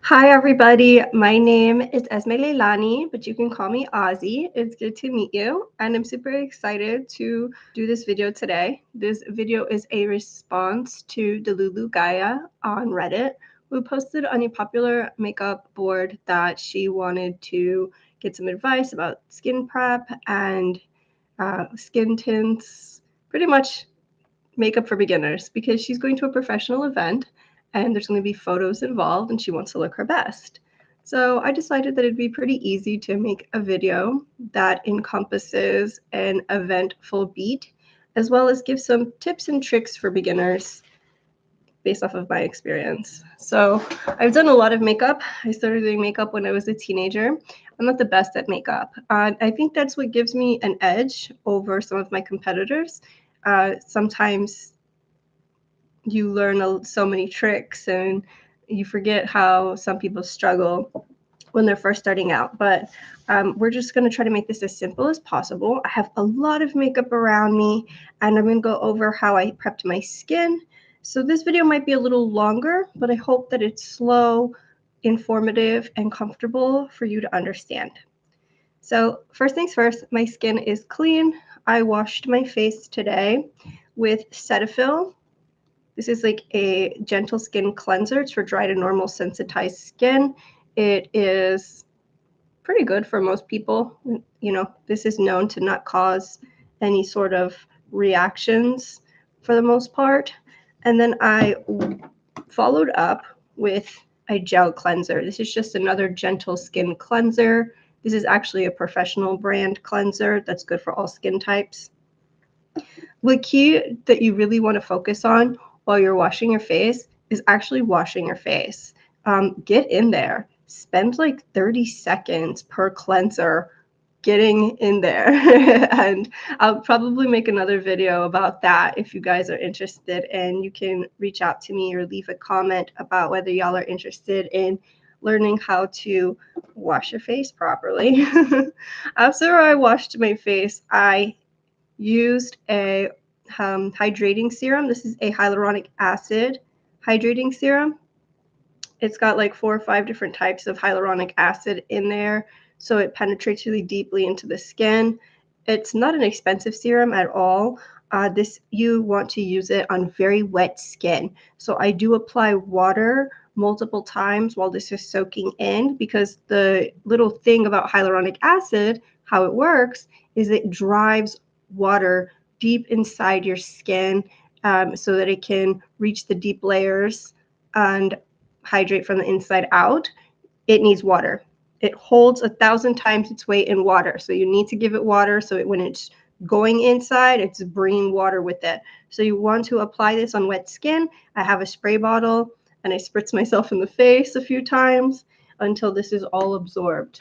Hi, everybody. My name is Esme Leilani, but you can call me Ozzy. It's good to meet you, and I'm super excited to do this video today. This video is a response to Delulu Gaia on Reddit, who posted on a popular makeup board that she wanted to get some advice about skin prep and skin tints, pretty much makeup for beginners, because she's going to a professional event and there's going to be photos involved and she wants to look her best. So I decided that it'd be pretty easy to make a video that encompasses an eventful beat, as well as give some tips and tricks for beginners based off of my experience. So I've done a lot of makeup. I started doing makeup when I was a teenager. I'm not the best at makeup. I think that's what gives me an edge over some of my competitors. Sometimes you learn so many tricks and you forget how some people struggle when they're first starting out. But we're just going to try to make this as simple as possible. I have a lot of makeup around me and I'm going to go over how I prepped my skin. So this video might be a little longer, but I hope that it's slow, informative, and comfortable for you to understand. So first things first, my skin is clean. I washed my face today with Cetaphil. This is like a gentle skin cleanser. It's for dry to normal sensitized skin. It is pretty good for most people. You know, this is known to not cause any sort of reactions for the most part. And then I followed up with a gel cleanser. This is just another gentle skin cleanser. This is actually a professional brand cleanser that's good for all skin types. The key that you really want to focus on while you're washing your face is actually washing your face. Get in there. Spend like 30 seconds per cleanser getting in there. And I'll probably make another video about that if you guys are interested, and you can reach out to me or leave a comment about whether y'all are interested in learning how to wash your face properly. After I washed my face, I used a hydrating serum. This is a hyaluronic acid hydrating serum. It's got like 4 or 5 different types of hyaluronic acid in there, so it penetrates really deeply into the skin. It's not an expensive serum at all. You want to use it on very wet skin. So I do apply water multiple times while this is soaking in, because the little thing about hyaluronic acid, how it works, is it drives water deep inside your skin, so that it can reach the deep layers and hydrate from the inside out. It needs water. It holds 1,000 times its weight in water. So you need to give it water, so when it's going inside, it's bringing water with it. So you want to apply this on wet skin. I have a spray bottle and I spritz myself in the face a few times until this is all absorbed.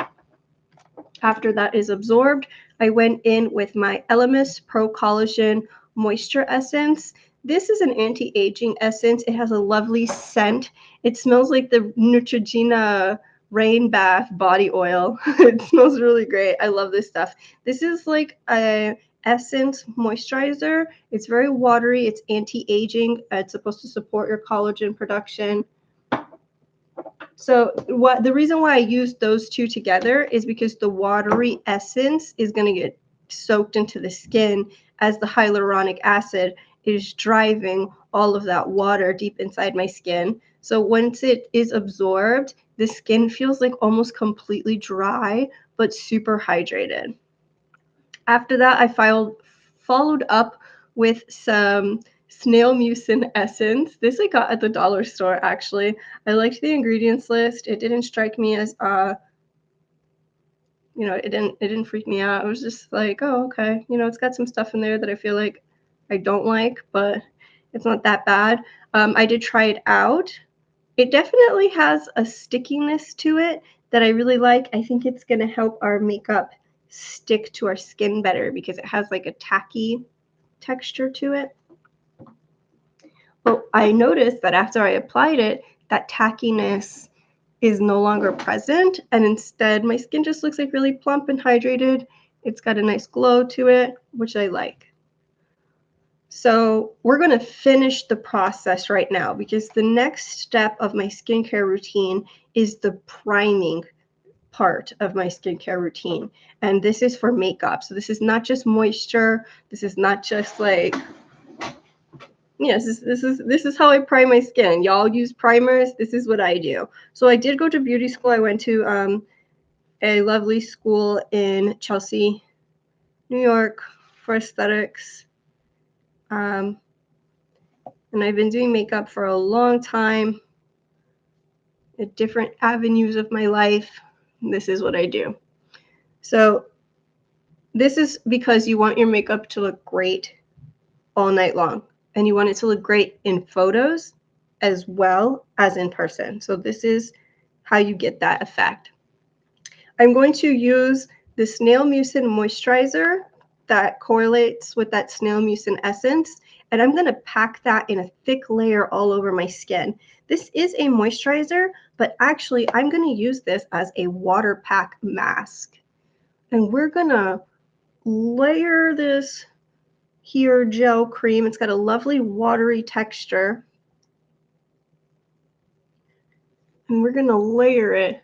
After that is absorbed, I went in with my Elemis Pro Collagen Moisture Essence. This is an anti-aging essence. It has a lovely scent. It smells like the Neutrogena Rain Bath body oil. It smells really great. I love this stuff. This is like a essence moisturizer. It's very watery. It's anti-aging. It's supposed to support your collagen production. So the reason why I used those two together is because the watery essence is going to get soaked into the skin as the hyaluronic acid is driving all of that water deep inside my skin. So once it is absorbed, the skin feels like almost completely dry, but super hydrated. After that, I followed up with some snail mucin essence. This I got at the dollar store, actually. I liked the ingredients list. It didn't strike me as it didn't freak me out. It was just like, oh, okay. It's got some stuff in there that I feel like I don't like, but it's not that bad. I did try it out. It definitely has a stickiness to it that I really like. I think it's going to help our makeup stick to our skin better because it has like a tacky texture to it. But I noticed that after I applied it, that tackiness is no longer present, and instead my skin just looks like really plump and hydrated. It's got a nice glow to it, which I like. So we're going to finish the process right now because the next step of my skincare routine is the priming part of my skincare routine. And this is for makeup. So this is not just moisture. This is not just like, yes, this is how I prime my skin. Y'all use primers. This is what I do. So I did go to beauty school. I went to a lovely school in Chelsea, New York for aesthetics. And I've been doing makeup for a long time at different avenues of my life. This is what I do. So this is because you want your makeup to look great all night long. And you want it to look great in photos as well as in person. So this is how you get that effect. I'm going to use the Snail Mucin moisturizer that correlates with that Snail Mucin essence. And I'm going to pack that in a thick layer all over my skin. This is a moisturizer, but actually I'm going to use this as a water pack mask. And we're going to layer this here gel cream. It's got a lovely watery texture. And we're going to layer it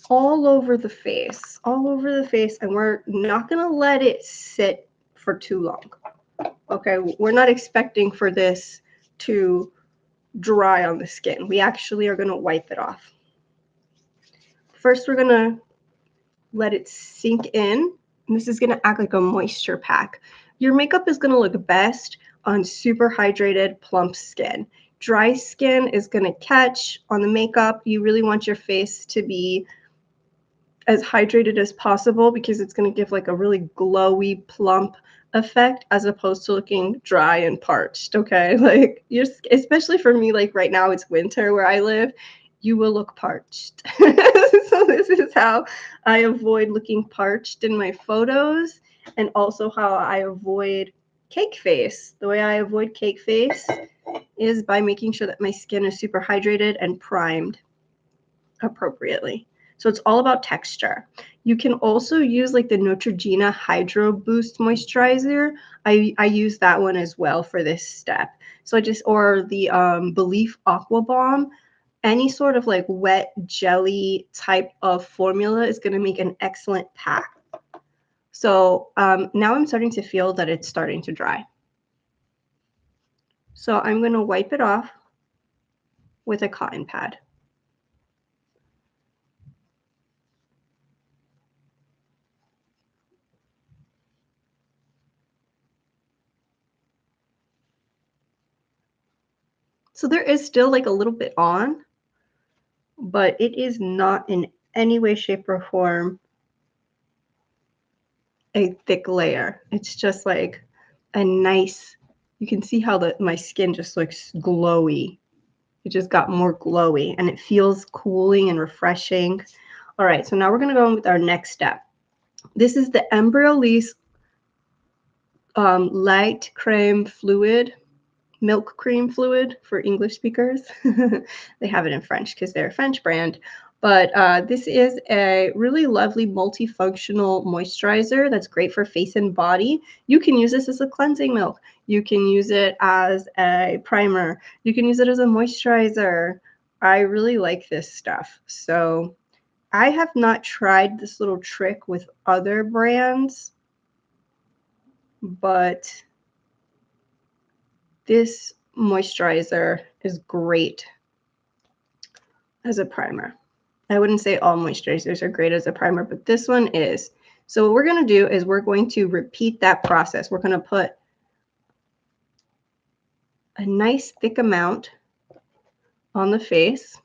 all over the face, and we're not going to let it sit for too long. Okay, we're not expecting for this to dry on the skin. We actually are going to wipe it off. First, we're going to let it sink in, and this is going to act like a moisture pack. Your makeup is going to look best on super hydrated, plump skin. Dry skin is going to catch on the makeup. You really want your face to be as hydrated as possible because it's going to give like a really glowy, plump effect as opposed to looking dry and parched. Okay, like especially for me, like right now it's winter where I live, you will look parched. So this is how I avoid looking parched in my photos, and also how I avoid cake face. The way I avoid cake face is by making sure that my skin is super hydrated and primed appropriately. So it's all about texture. You can also use like the Neutrogena Hydro Boost Moisturizer. I use that one as well for this step. So or the Belief Aqua Bomb. Any sort of like wet jelly type of formula is going to make an excellent pack. So now I'm starting to feel that it's starting to dry. So I'm going to wipe it off with a cotton pad. So there is still like a little bit on, but it is not in any way, shape, or form a thick layer. It's just like a nice, you can see how my skin just looks glowy. It just got more glowy and it feels cooling and refreshing. All right, so now we're gonna go on with our next step. This is the Embryolisse light creme fluid, milk cream fluid for English speakers. They have it in French because they're a French brand. But this is a really lovely multifunctional moisturizer that's great for face and body. You can use this as a cleansing milk. You can use it as a primer. You can use it as a moisturizer. I really like this stuff. So I have not tried this little trick with other brands, but this moisturizer is great as a primer. I wouldn't say all moisturizers are great as a primer, but this one is. So what we're going to do is we're going to repeat that process. We're going to put a nice thick amount on the face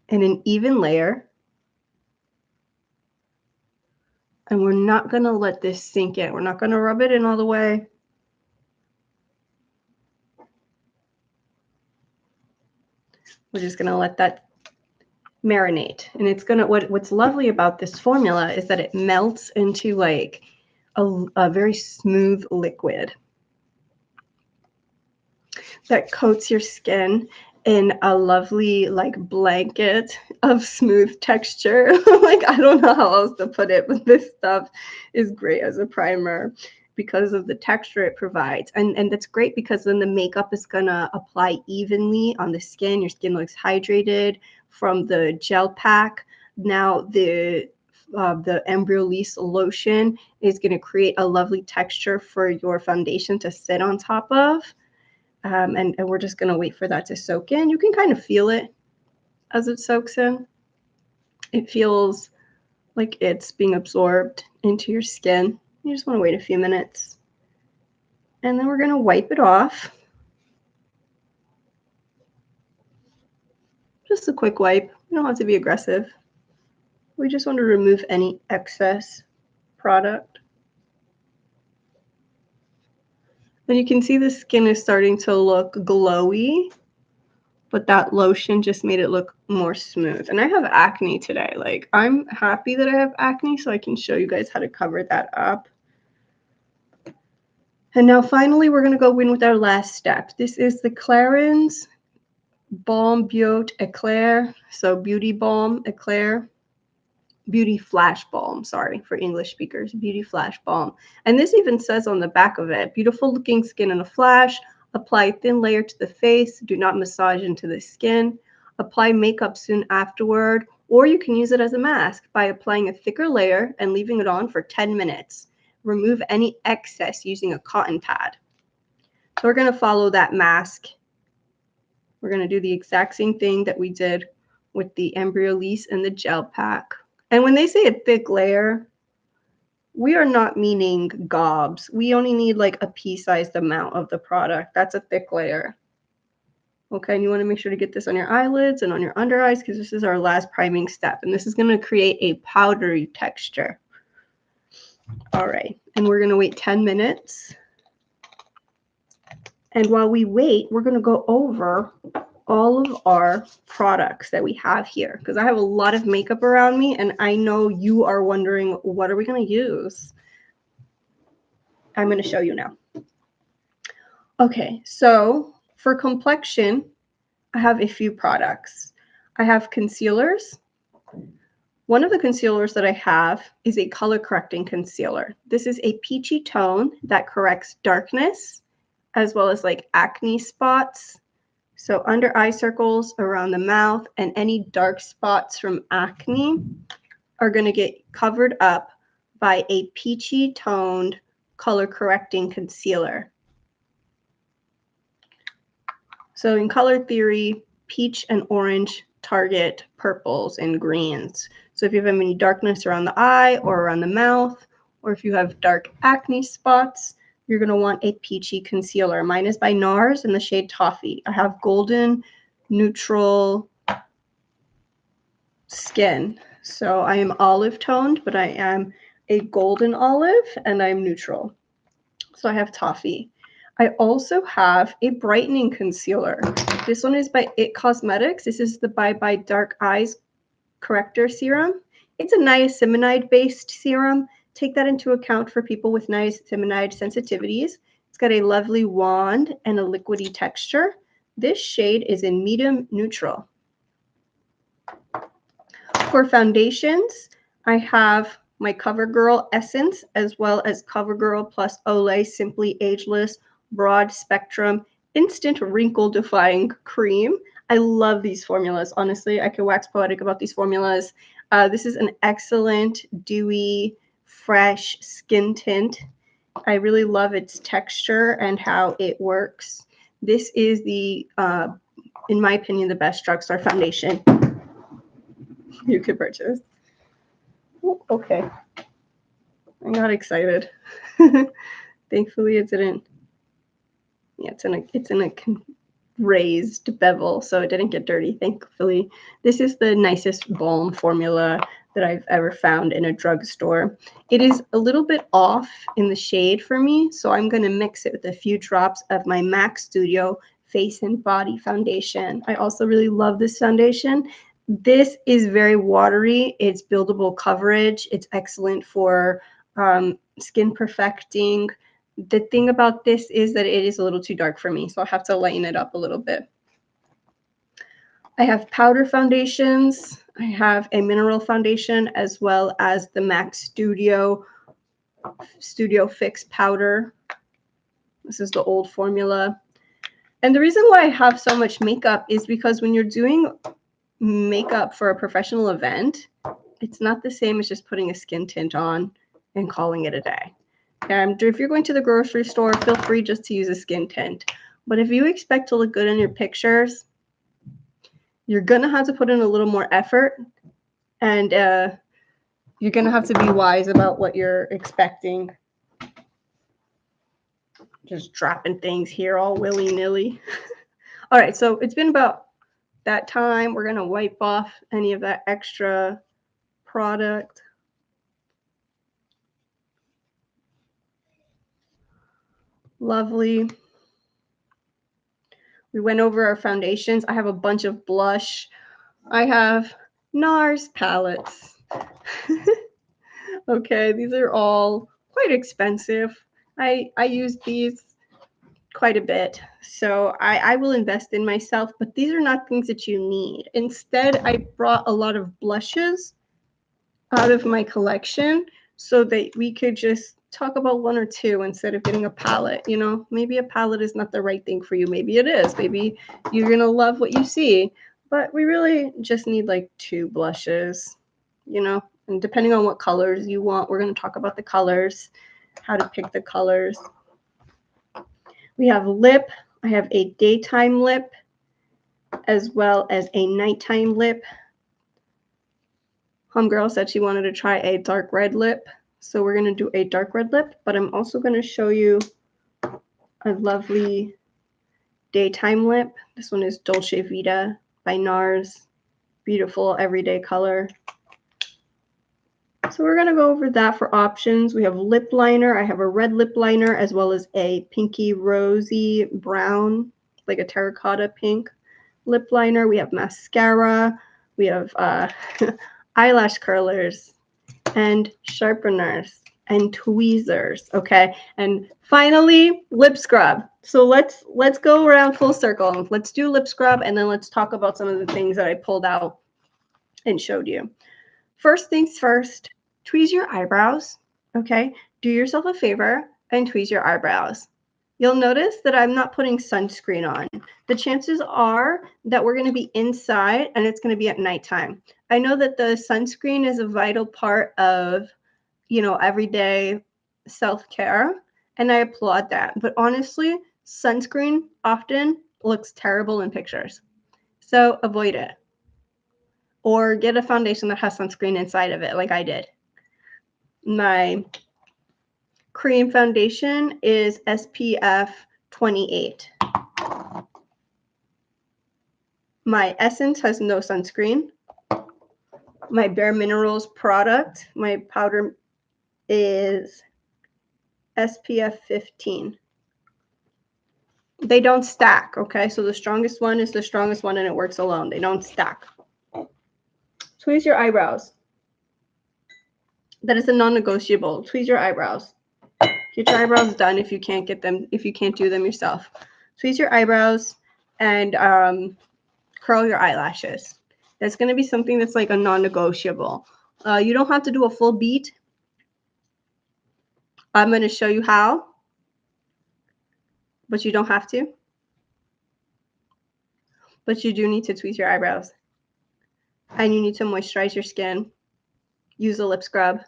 in an even layer. And we're not going to let this sink in. We're not going to rub it in all the way. We're just going to let that marinate. And it's going to, what's lovely about this formula is that it melts into like a very smooth liquid that coats your skin. in a lovely like blanket of smooth texture. Like, I don't know how else to put it, but this stuff is great as a primer because of the texture it provides. And that's great because then the makeup is gonna apply evenly on the skin. Your skin looks hydrated from the gel pack. Now the Embryolisse lotion is going to create a lovely texture for your foundation to sit on top of. And we're just going to wait for that to soak in. You can kind of feel it as it soaks in. It feels like it's being absorbed into your skin. You just want to wait a few minutes. And then we're going to wipe it off. Just a quick wipe. You don't have to be aggressive. We just want to remove any excess product. And you can see the skin is starting to look glowy, but that lotion just made it look more smooth. And I have acne today. Like, I'm happy that I have acne, so I can show you guys how to cover that up. And now finally, we're going to go in with our last step. This is the Clarins Balm Beaute Eclair. So Beauty Balm Eclair. Beauty Flash Balm, sorry, for English speakers. Beauty Flash Balm. And this even says on the back of it, beautiful looking skin in a flash. Apply a thin layer to the face. Do not massage into the skin. Apply makeup soon afterward, or you can use it as a mask by applying a thicker layer and leaving it on for 10 minutes. Remove any excess using a cotton pad. So we're going to follow that mask. We're going to do the exact same thing that we did with the Embryolisse and the gel pack. And when they say a thick layer, we are not meaning gobs. We only need like a pea-sized amount of the product. That's a thick layer. Okay, and you want to make sure to get this on your eyelids and on your under eyes because this is our last priming step. And this is going to create a powdery texture. All right, and we're going to wait 10 minutes. And while we wait, we're going to go over all of our products that we have here because I have a lot of makeup around me and I know you are wondering, what are we going to use? I'm going to show you now. Okay, so for complexion, I have a few products. I have concealers. One of the concealers that I have is a color correcting concealer. This is a peachy tone that corrects darkness as well as like acne spots. So under eye circles, around the mouth, and any dark spots from acne are going to get covered up by a peachy toned color correcting concealer. So in color theory, peach and orange target purples and greens. So if you have any darkness around the eye or around the mouth, or if you have dark acne spots, you're going to want a peachy concealer. Mine is by NARS in the shade Toffee. I have golden neutral skin. So I am olive toned, but I am a golden olive and I'm neutral. So I have Toffee. I also have a brightening concealer. This one is by It Cosmetics. This is the Bye Bye Dark Eyes Corrector Serum. It's a niacinamide-based serum. Take that into account for people with niacinamide sensitivities. It's got a lovely wand and a liquidy texture. This shade is in medium neutral. For foundations, I have my CoverGirl Essence as well as CoverGirl plus Olay Simply Ageless Broad Spectrum Instant Wrinkle Defying Cream. I love these formulas. Honestly, I could wax poetic about these formulas. This is an excellent, dewy, fresh skin tint. I really love its texture and how it works. This is the, in my opinion, the best drugstore foundation you could purchase. Oh, okay. I got excited. Thankfully, it didn't. Yeah, it's in a raised bevel, so it didn't get dirty. Thankfully, this is the nicest balm formula that I've ever found in a drugstore. It is a little bit off in the shade for me, so I'm going to mix it with a few drops of my MAC Studio Face and Body Foundation. I also really love this foundation. This is very watery. It's buildable coverage. It's excellent for skin perfecting. The thing about this is that it is a little too dark for me, so I'll have to lighten it up a little bit. I have powder foundations. I have a mineral foundation as well as the MAC Studio Fix powder. This is the old formula. And the reason why I have so much makeup is because when you're doing makeup for a professional event, it's not the same as just putting a skin tint on and calling it a day. And if you're going to the grocery store, feel free just to use a skin tint. But if you expect to look good in your pictures, you're going to have to put in a little more effort, and you're going to have to be wise about what you're expecting. Just dropping things here all willy-nilly. All right, so it's been about that time. We're going to wipe off any of that extra product. Lovely. We went over our foundations. I have a bunch of blush. I have NARS palettes. Okay, these are all quite expensive. I use these quite a bit, so I will invest in myself, but these are not things that you need. Instead, I brought a lot of blushes out of my collection so that we could just talk about one or two instead of getting a palette. You know, maybe a palette is not the right thing for you. Maybe it is. Maybe you're going to love what you see. But we really just need like 2 blushes, you know, and depending on what colors you want, we're going to talk about the colors, how to pick the colors. We have lip. I have a daytime lip as well as a nighttime lip. Homegirl said she wanted to try a dark red lip, so we're going to do a dark red lip, but I'm also going to show you a lovely daytime lip. This one is Dolce Vita by NARS. Beautiful everyday color. So we're going to go over that for options. We have lip liner. I have a red lip liner as well as a pinky rosy brown, like a terracotta pink lip liner. We have mascara. We have eyelash curlers and sharpeners and tweezers. Okay, and finally lip scrub. So let's go around full circle. Let's do lip scrub, and then let's talk about some of the things that I pulled out and showed you. First things first, tweeze your eyebrows. Okay, do yourself a favor and tweeze your eyebrows. You'll notice that I'm not putting sunscreen on. The chances are that we're going to be inside and it's going to be at nighttime. I know that the sunscreen is a vital part of, you know, everyday self-care, and I applaud that. But honestly, sunscreen often looks terrible in pictures. So avoid it. Or get a foundation that has sunscreen inside of it, like I did. My cream foundation is SPF 28. My Essence has no sunscreen. My Bare Minerals product, my powder, is SPF 15. They don't stack, okay? So the strongest one is the strongest one and it works alone. They don't stack. Tweeze your eyebrows. That is a non-negotiable. Tweeze your eyebrows. Get your eyebrows done if you can't get them, if you can't do them yourself. Tweeze your eyebrows and curl your eyelashes. That's going to be something that's like a non-negotiable. You don't have to do a full beat. I'm going to show you how, but you don't have to. But you do need to tweeze your eyebrows. And you need to moisturize your skin. Use a lip scrub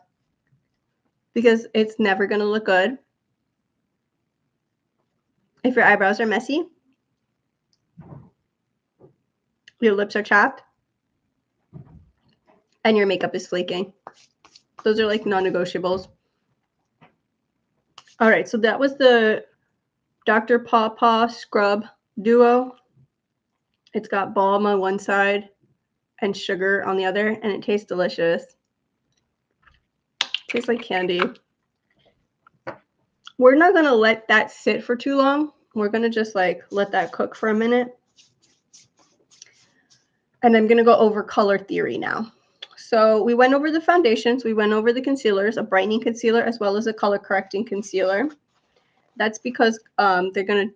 because it's never going to look good if your eyebrows are messy, your lips are chapped, and your makeup is flaking. Those are like non-negotiables. All right, so that was the Dr. Paw Scrub Duo. It's got balm on one side and sugar on the other, and it tastes delicious. Tastes like candy. We're not going to let that sit for too long. We're going to just like let that cook for a minute. And I'm going to go over color theory now. So we went over the foundations. We went over the concealers, a brightening concealer as well as a color correcting concealer. That's because they're going to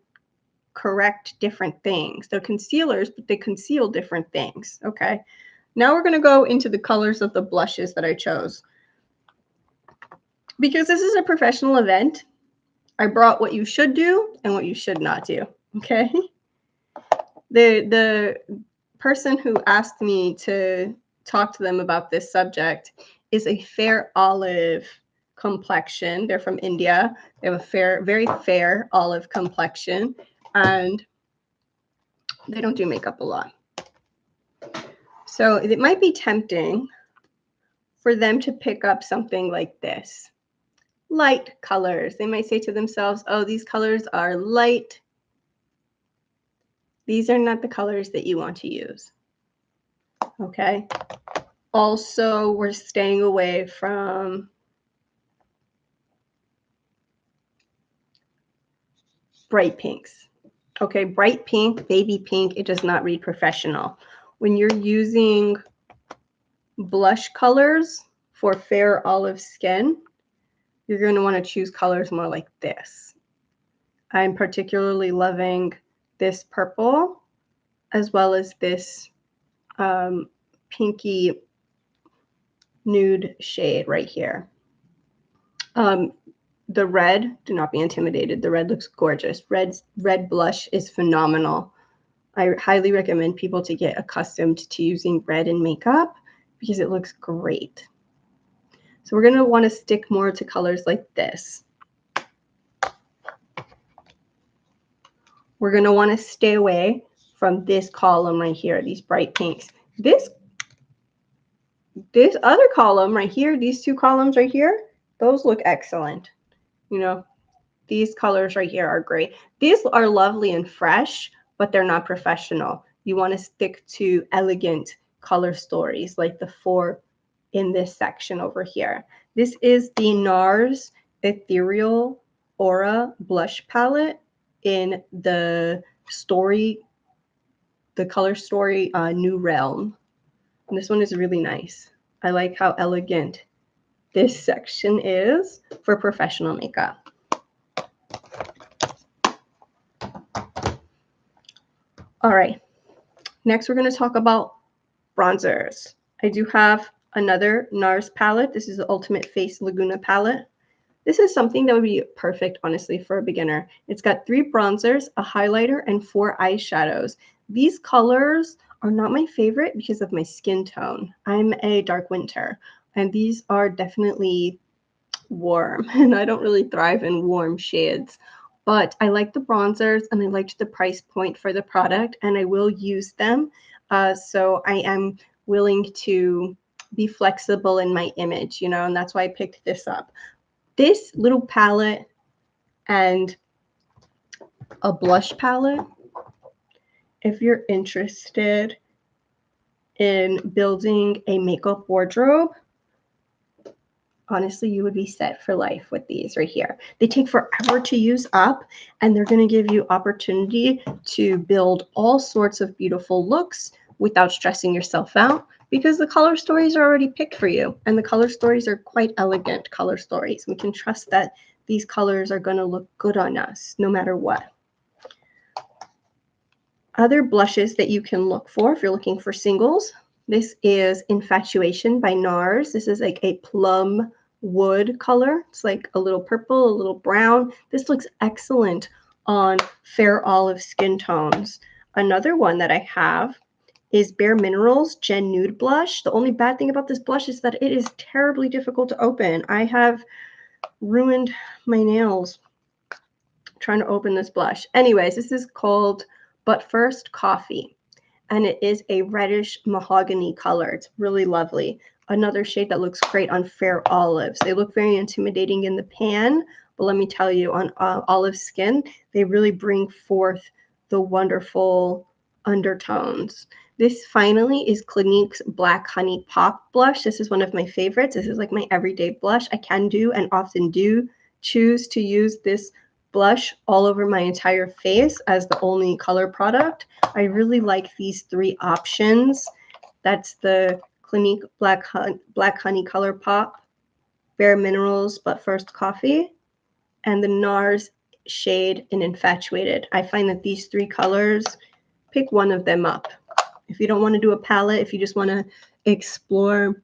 correct different things. They're concealers, but they conceal different things, okay? Now we're going to go into the colors of the blushes that I chose. Because this is a professional event, I brought what you should do and what you should not do, okay? The person who asked me to talk to them about this subject is a fair olive complexion. They're from India. They have a very fair olive complexion, and they don't do makeup a lot. So it might be tempting for them to pick up something like this. Light colors. They might say to themselves, oh, these colors are light. These are not the colors that you want to use. Okay. Also, we're staying away from bright pinks. Okay, bright pink, baby pink, it does not read professional. When you're using blush colors for fair olive skin, you're going to want to choose colors more like this. I'm particularly loving this purple as well as this pinky nude shade right here. The red, do not be intimidated. The red looks gorgeous. Red blush is phenomenal. I highly recommend people to get accustomed to using red in makeup because it looks great. So we're going to want to stick more to colors like this. We're going to want to stay away from this column right here, these bright pinks. This other column right here, these two columns right here, those look excellent. You know, these colors right here are great. These are lovely and fresh, but they're not professional. You want to stick to elegant color stories like the 4 in this section over here. This is the NARS Ethereal Aura Blush Palette in the color story New Realm. And this one is really nice. I like how elegant this section is for professional makeup. All right, next we're going to talk about bronzers. I do have another NARS palette. This is the Ultimate Face Laguna palette. This is something that would be perfect, honestly, for a beginner. It's got 3 bronzers, a highlighter, and 4 eyeshadows. These colors are not my favorite because of my skin tone. I'm a dark winter, and these are definitely warm, and I don't really thrive in warm shades. But I like the bronzers, and I liked the price point for the product, and I will use them. So I am willing to be flexible in my image, you know, and that's why I picked this up. This little palette and a blush palette, if you're interested in building a makeup wardrobe, honestly, you would be set for life with these right here. They take forever to use up, and they're going to give you opportunity to build all sorts of beautiful looks without stressing yourself out because the color stories are already picked for you, and the color stories are quite elegant color stories. We can trust that these colors are going to look good on us no matter what. Other blushes that you can look for if you're looking for singles. This is Infatuation by NARS. This is like a plum wood color. It's like a little purple, a little brown. This looks excellent on fair olive skin tones. Another one that I have is Bare Minerals Gen Nude Blush. The only bad thing about this blush is that it is terribly difficult to open. I have ruined my nails trying to open this blush. Anyways, this is called But First Coffee, and it is a reddish mahogany color. It's really lovely. Another shade that looks great on fair olives. They look very intimidating in the pan, but let me tell you, on olive skin, they really bring forth the wonderful undertones. This finally is Clinique's Black Honey Pop Blush. This is one of my favorites. This is like my everyday blush. I can do and often do choose to use this blush all over my entire face as the only color product. I really like these 3 options. That's the Clinique Black Honey Color Pop, Bare Minerals But First Coffee, and the NARS shade in Infatuated. I find that these three colors, pick one of them up. If you don't want to do a palette, if you just want to explore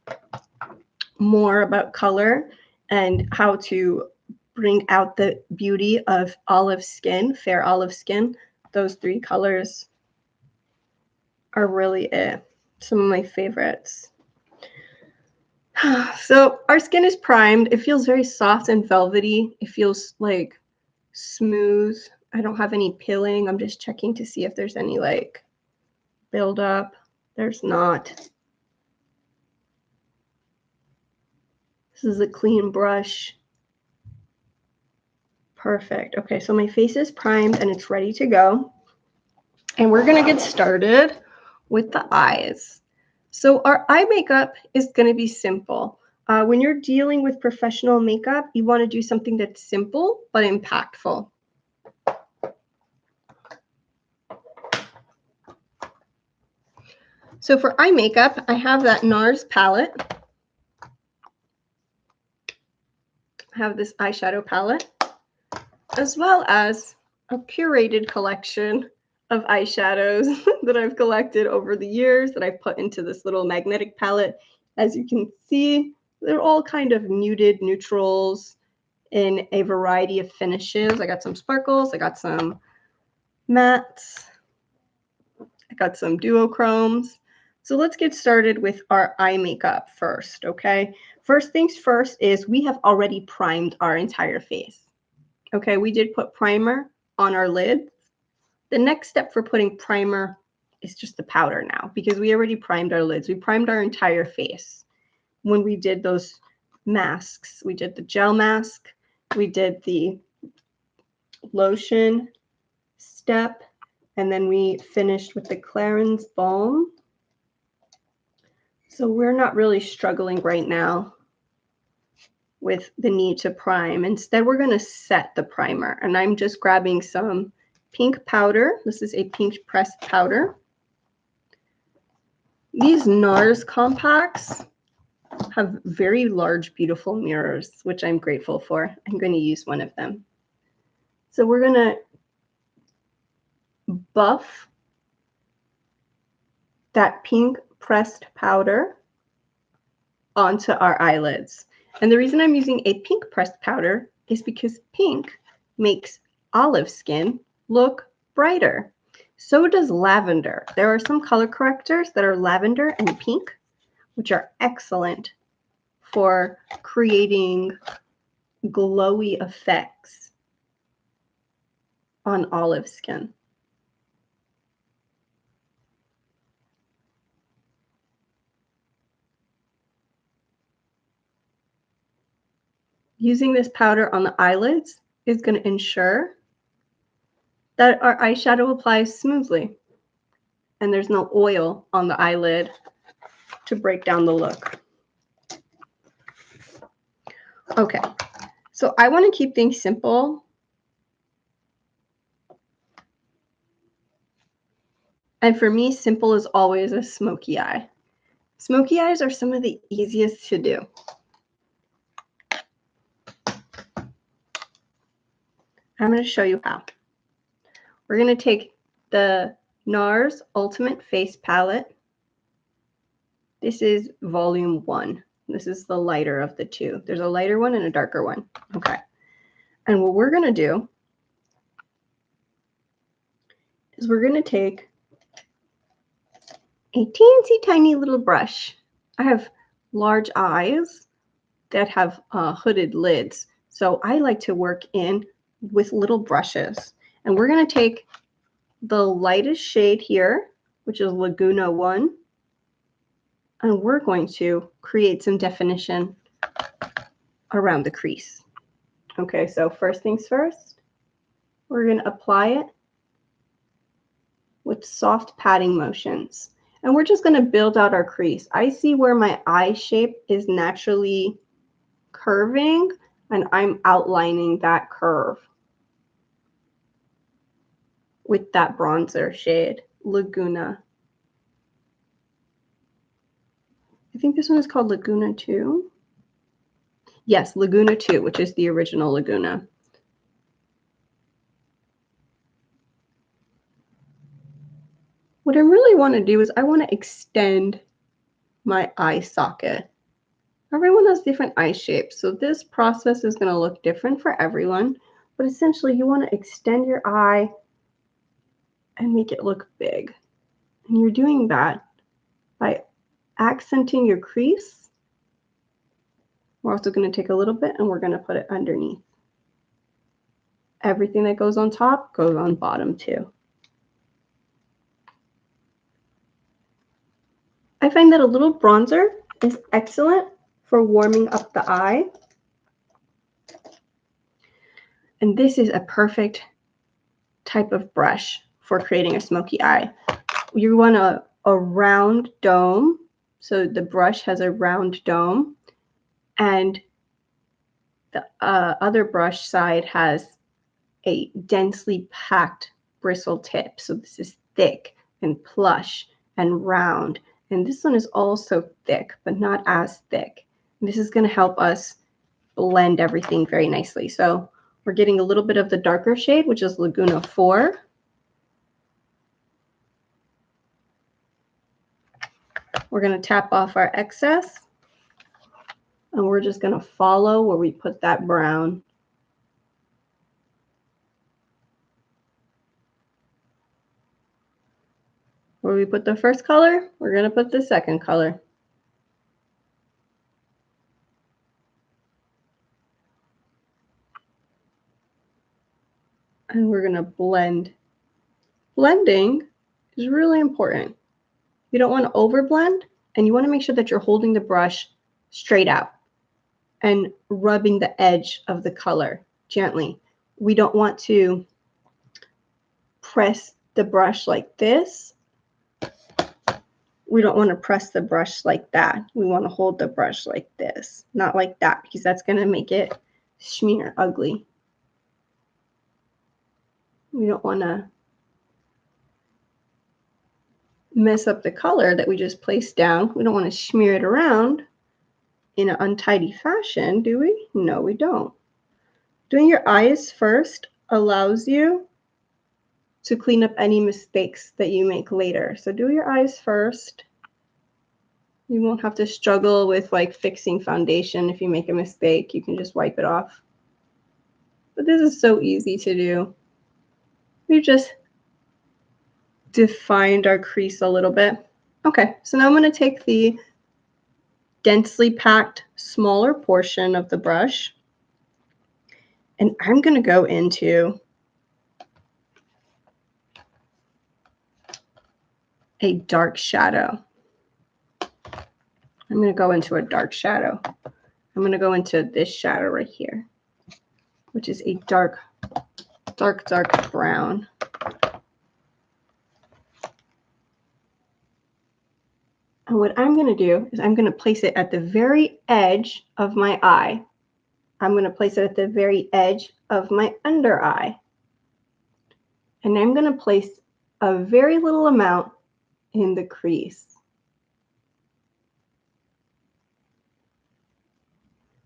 more about color and how to bring out the beauty of olive skin, fair olive skin, those three colors are really it. Some of my favorites. So our skin is primed. It feels very soft and velvety. It feels like smooth. I don't have any pilling. I'm just checking to see if there's any like buildup. There's not. This is a clean brush. Perfect. Okay, so my face is primed and it's ready to go. And we're going to get started with the eyes. So our eye makeup is going to be simple. When you're dealing with professional makeup, you want to do something that's simple but impactful. So for eye makeup, I have that NARS palette. I have this eyeshadow palette, as well as a curated collection of eyeshadows that I've collected over the years that I've put into this little magnetic palette. As you can see, they're all kind of muted neutrals in a variety of finishes. I got some sparkles, I got some mattes, I got some duochromes. So let's get started with our eye makeup first, okay? First things first is we have already primed our entire face. Okay, we did put primer on our lid. The next step for putting primer is just the powder now, because we already primed our lids. We primed our entire face. When we did those masks, we did the gel mask, we did the lotion step, and then we finished with the Clarins Balm. So we're not really struggling right now with the need to prime. Instead, we're going to set the primer. And I'm just grabbing some pink powder. This is a pink pressed powder. These NARS compacts have very large, beautiful mirrors, which I'm grateful for. I'm going to use one of them. So we're going to buff that pink pressed powder onto our eyelids. And the reason I'm using a pink pressed powder is because pink makes olive skin look brighter. So does lavender. There are some color correctors that are lavender and pink, which are excellent for creating glowy effects on olive skin. Using this powder on the eyelids is going to ensure that our eyeshadow applies smoothly and there's no oil on the eyelid to break down the look. Okay, so I want to keep things simple. And for me, simple is always a smoky eye. Smoky eyes are some of the easiest to do. I'm going to show you how. We're going to take the NARS Ultimate Face Palette. This is volume 1. This is the lighter of the two. There's a lighter one and a darker one. Okay. And what we're going to do is we're going to take a teensy tiny little brush. I have large eyes that have hooded lids. So I like to work in with little brushes. And we're going to take the lightest shade here, which is Laguna 1. And we're going to create some definition around the crease. Okay, so first things first, we're going to apply it with soft patting motions. And we're just going to build out our crease. I see where my eye shape is naturally curving, and I'm outlining that curve with that bronzer shade, Laguna. I think this one is called Laguna 2. Yes, Laguna 2, which is the original Laguna. What I really want to do is I want to extend my eye socket. Everyone has different eye shapes, so this process is going to look different for everyone, but essentially you want to extend your eye and make it look big. And you're doing that by accenting your crease. We're also going to take a little bit and we're going to put it underneath. Everything that goes on top goes on bottom too. I find that a little bronzer is excellent for warming up the eye. And this is a perfect type of brush for creating a smoky eye. You want a round dome. So the brush has a round dome, and the other brush side has a densely packed bristle tip. So this is thick and plush and round. And this one is also thick, but not as thick. And this is going to help us blend everything very nicely. So we're getting a little bit of the darker shade, which is Laguna 4. We're going to tap off our excess, and we're just going to follow where we put that brown. Where we put the first color, we're going to put the second color. And we're going to blend. Blending is really important. You don't want to overblend, and you want to make sure that you're holding the brush straight out and rubbing the edge of the color gently. We don't want to press the brush like this. We don't want to press the brush like that. We want to hold the brush like this, not like that, because that's going to make it smear ugly. We don't want to mess up the color that we just placed down. We don't want to smear it around in an untidy fashion, do we? No, we don't. Doing your eyes first allows you to clean up any mistakes that you make later. So do your eyes first. You won't have to struggle with like fixing foundation. If you make a mistake, you can just wipe it off. But this is so easy to do. We've just defined our crease a little bit. Okay, so now I'm going to take the densely packed smaller portion of the brush, and I'm going to go into a dark shadow. I'm going to go into a dark shadow. I'm going to go into this shadow right here, which is a dark brown. And what I'm going to do is I'm going to place it at the very edge of my eye. I'm going to place it at the very edge of my under eye. And I'm going to place a very little amount in the crease.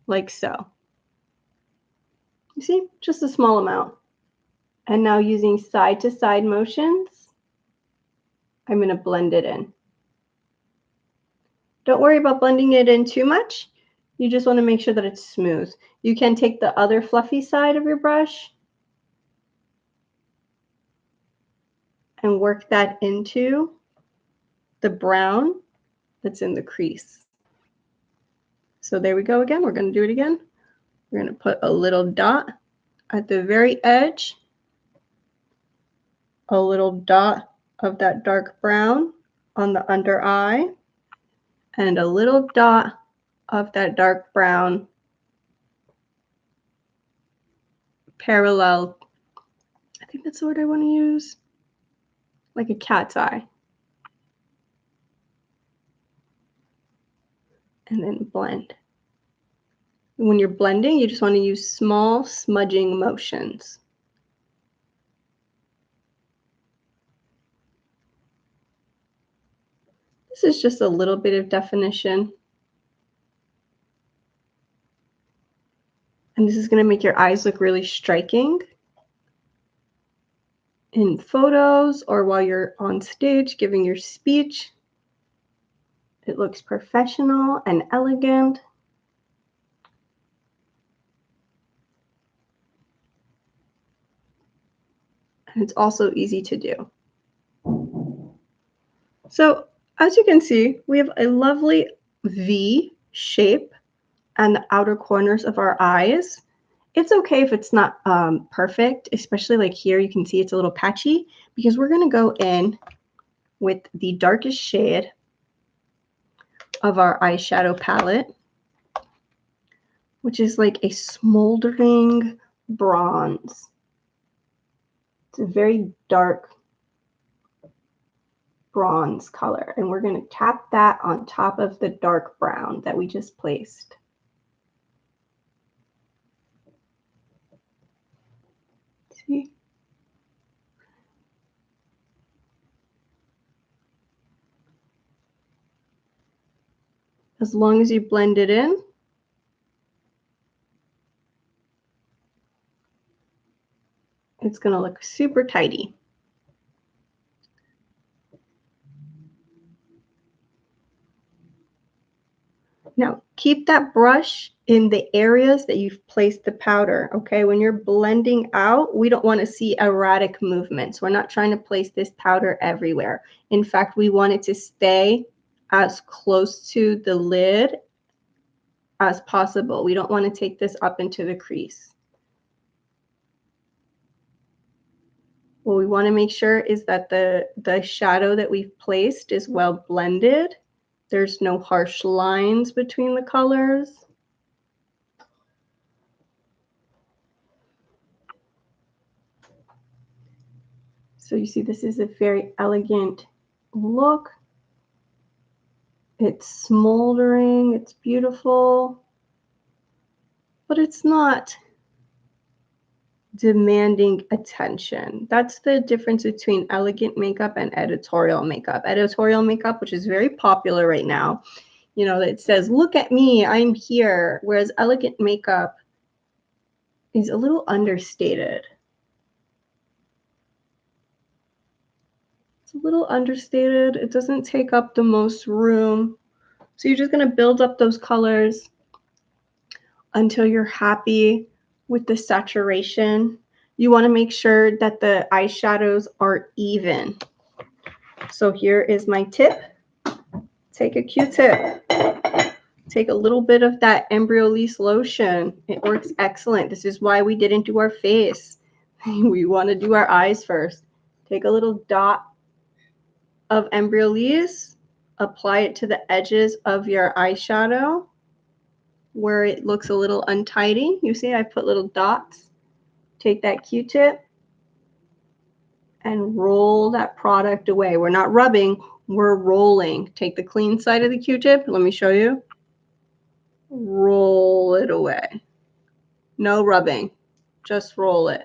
Like so. You see, just a small amount. And now using side to side motions, I'm going to blend it in. Don't worry about blending it in too much. You just want to make sure that it's smooth. You can take the other fluffy side of your brush and work that into the brown that's in the crease. So there we go again. We're going to do it again. We're going to put a little dot at the very edge, a little dot of that dark brown on the under eye, and a little dot of that dark brown parallel. I think that's the word I want to use. Like a cat's eye. And then blend. When you're blending, you just want to use small smudging motions. This is just a little bit of definition. And this is going to make your eyes look really striking. in photos or while you're on stage giving your speech. It looks professional and elegant. And it's also easy to do. So as you can see, we have a lovely V shape and the outer corners of our eyes. It's okay if it's not perfect, especially like here you can see it's a little patchy, because we're going to go in with the darkest shade of our eyeshadow palette, which is like a smoldering bronze. It's a very dark bronze color, and we're going to tap that on top of the dark brown that we just placed. See? As long as you blend it in, it's going to look super tidy. Now, keep that brush in the areas that you've placed the powder, okay? When you're blending out, we don't want to see erratic movements. We're not trying to place this powder everywhere. In fact, we want it to stay as close to the lid as possible. We don't want to take this up into the crease. What we want to make sure is that the shadow that we've placed is well blended. There's no harsh lines between the colors. So you see, this is a very elegant look. It's smoldering, it's beautiful, but it's not demanding attention. That's the difference between elegant makeup and editorial makeup. Editorial makeup, which is very popular right now, you know, it says, look at me, I'm here. Whereas elegant makeup is a little understated. It's a little understated. It doesn't take up the most room. So you're just going to build up those colors until you're happy with the saturation. You want to make sure that the eyeshadows are even. So here is my tip. Take a Q-tip. Take a little bit of that Embryolisse lotion. It works excellent. This is why we didn't do our face. We want to do our eyes first. Take a little dot of Embryolisse. Apply it to the edges of your eyeshadow where it looks a little untidy. You see I put little dots. Take that Q-tip and roll that product away. We're not rubbing, we're rolling. Take the clean side of the Q-tip. Let me show you. Roll it away. No rubbing, just roll it.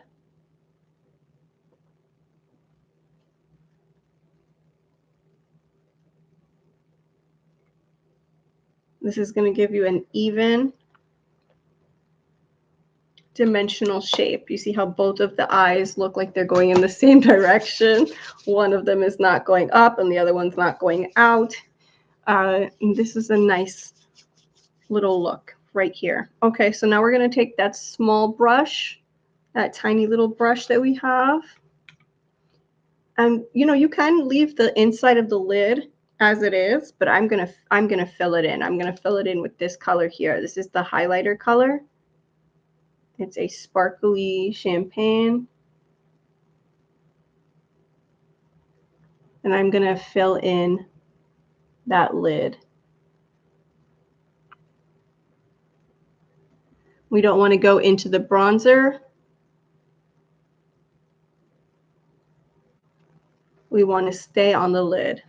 This is going to give you an even dimensional shape. You see how both of the eyes look like they're going in the same direction. One of them is not going up and the other one's not going out. And this is a nice little look right here. Okay, so now we're going to take that small brush, that tiny little brush that we have. And you know, you can leave the inside of the lid as it is, but I'm gonna fill it in. I'm gonna fill it in with this color here. This is the highlighter color. It's a sparkly champagne. And I'm gonna fill in that lid. We don't want to go into the bronzer. We want to stay on the lid.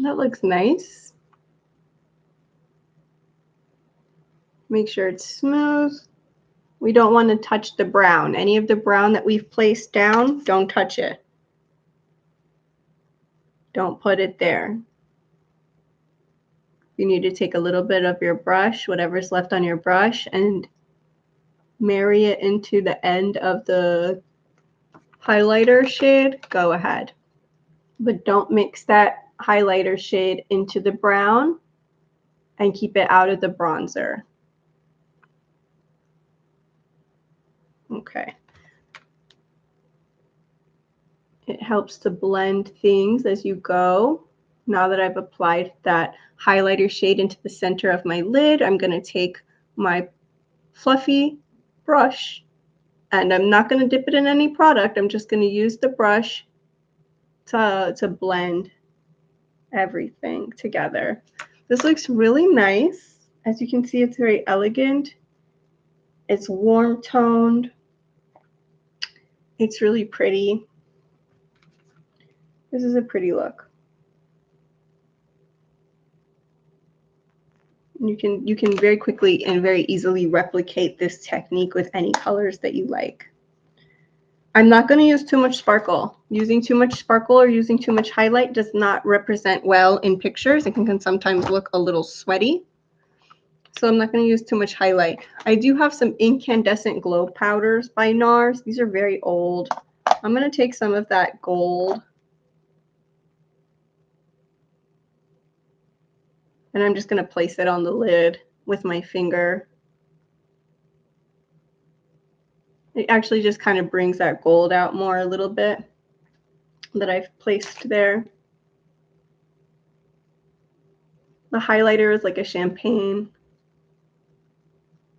That looks nice. Make sure it's smooth. We don't want to touch the brown. Any of the brown that we've placed down, don't touch it. Don't put it there. You need to take a little bit of your brush, whatever's left on your brush, and marry it into the end of the highlighter shade. Go ahead. But don't mix that highlighter shade into the brown and keep it out of the bronzer. Okay. It helps to blend things as you go. Now that I've applied that highlighter shade into the center of my lid, I'm going to take my fluffy brush, and I'm not going to dip it in any product. I'm just going to use the brush to blend everything together. This looks really nice. As you can see, it's very elegant. It's warm toned. It's really pretty. This is a pretty look. You can very quickly and very easily replicate this technique with any colors that you like. I'm not going to use too much sparkle. Using too much sparkle or using too much highlight does not represent well in pictures. It can sometimes look a little sweaty. So I'm not going to use too much highlight. I do have some incandescent glow powders by NARS. These are very old. I'm going to take some of that gold, and I'm just going to place it on the lid with my finger. It actually just kind of brings that gold out more a little bit that I've placed there. The highlighter is like a champagne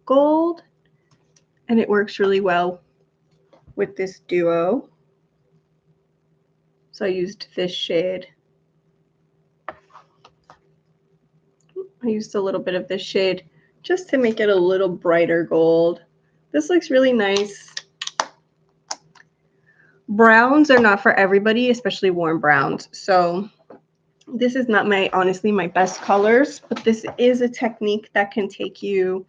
gold, and it works really well with this duo. So I used this shade. I used a little bit of this shade just to make it a little brighter gold. This looks really nice. Browns are not for everybody, especially warm browns. So this is not honestly my best colors, but this is a technique that can take you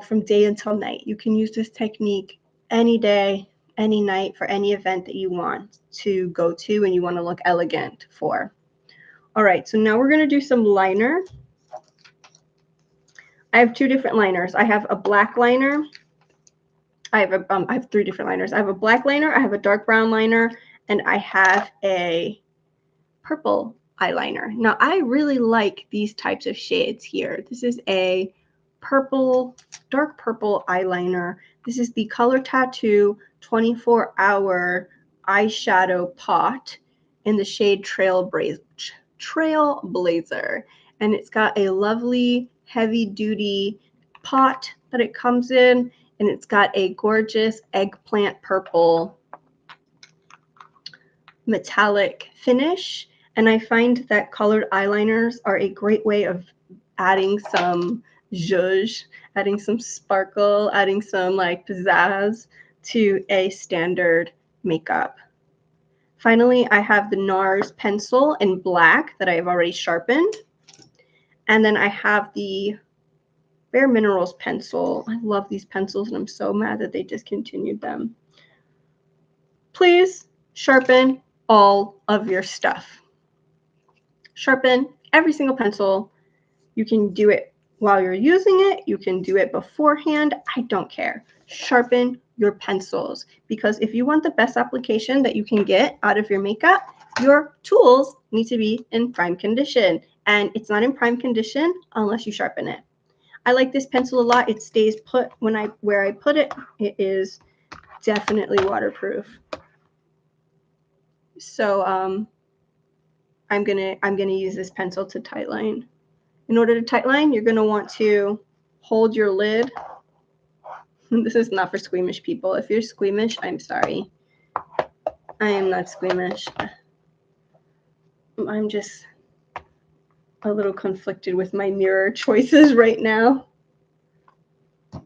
from day until night. You can use this technique any day, any night, for any event that you want to go to and you want to look elegant for. All right, so now we're going to do some liner. I have two different liners. I have a black liner. I have three different liners. I have a black liner, I have a dark brown liner, and I have a purple eyeliner. Now, I really like these types of shades here. This is a purple, dark purple eyeliner. This is the Color Tattoo 24-hour eyeshadow pot in the shade Trailblazer. And it's got a lovely heavy-duty pot that it comes in, and it's got a gorgeous eggplant purple metallic finish. And I find that colored eyeliners are a great way of adding some zhuzh, adding some sparkle, adding some like pizzazz to a standard makeup. Finally, I have the NARS pencil in black that I've already sharpened. And then I have the Bare Minerals pencil. I love these pencils, and I'm so mad that they discontinued them. Please sharpen all of your stuff. Sharpen every single pencil. You can do it while you're using it. You can do it beforehand. I don't care. Sharpen your pencils, because if you want the best application that you can get out of your makeup, your tools need to be in prime condition, and it's not in prime condition unless you sharpen it. I like this pencil a lot. It stays put where I put it. It is definitely waterproof. So I'm gonna use this pencil to tightline. In order to tightline, you're gonna want to hold your lid. This is not for squeamish people. If you're squeamish, I'm sorry. I am not squeamish. I'm just a little conflicted with my mirror choices right now.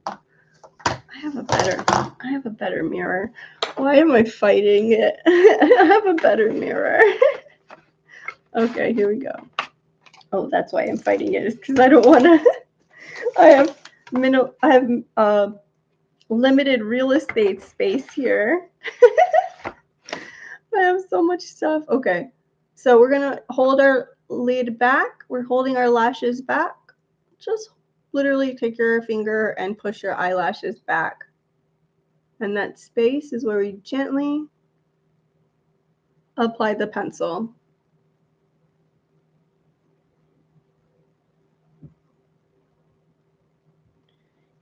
I have a better mirror. Why am I fighting it? I have a better mirror. Okay, here we go. Oh, that's why I'm fighting it. It's because I don't want to I have limited real estate space here. I have so much stuff. Okay. So we're going to hold our lid back. We're holding our lashes back. Just literally take your finger and push your eyelashes back. And that space is where we gently apply the pencil.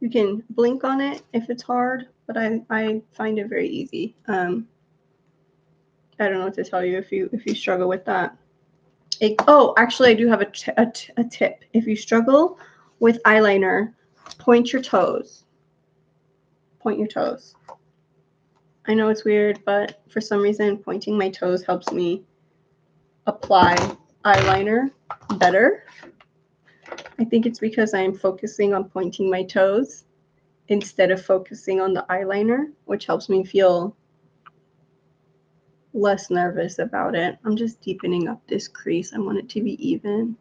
You can blink on it if it's hard, but I find it very easy. I don't know what to tell you if you struggle with that. Actually, I do have a tip. If you struggle with eyeliner, point your toes. Point your toes. I know it's weird, but for some reason, pointing my toes helps me apply eyeliner better. I think it's because I'm focusing on pointing my toes instead of focusing on the eyeliner, which helps me feel less nervous about it. I'm just deepening up this crease. I want it to be even.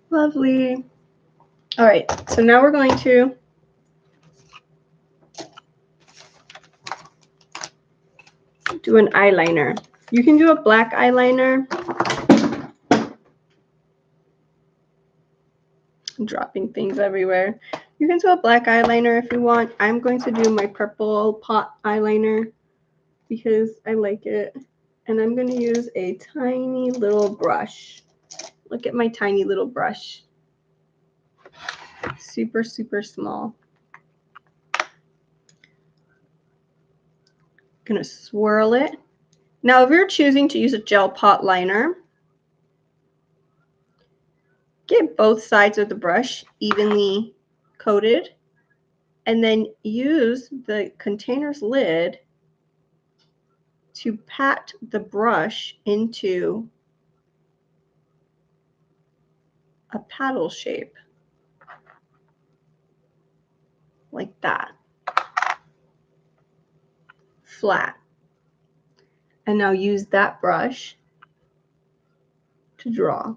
Lovely. All right, so now we're going to do an eyeliner. You can do a black eyeliner. I'm dropping things everywhere. You can do a black eyeliner if you want. I'm going to do my purple pot eyeliner because I like it. And I'm going to use a tiny little brush. Look at my tiny little brush. Super, super small. Gonna swirl it. Now, if you're choosing to use a gel pot liner, get both sides of the brush evenly coated, and then use the container's lid to pat the brush into a paddle shape, like that, flat. And now use that brush to draw.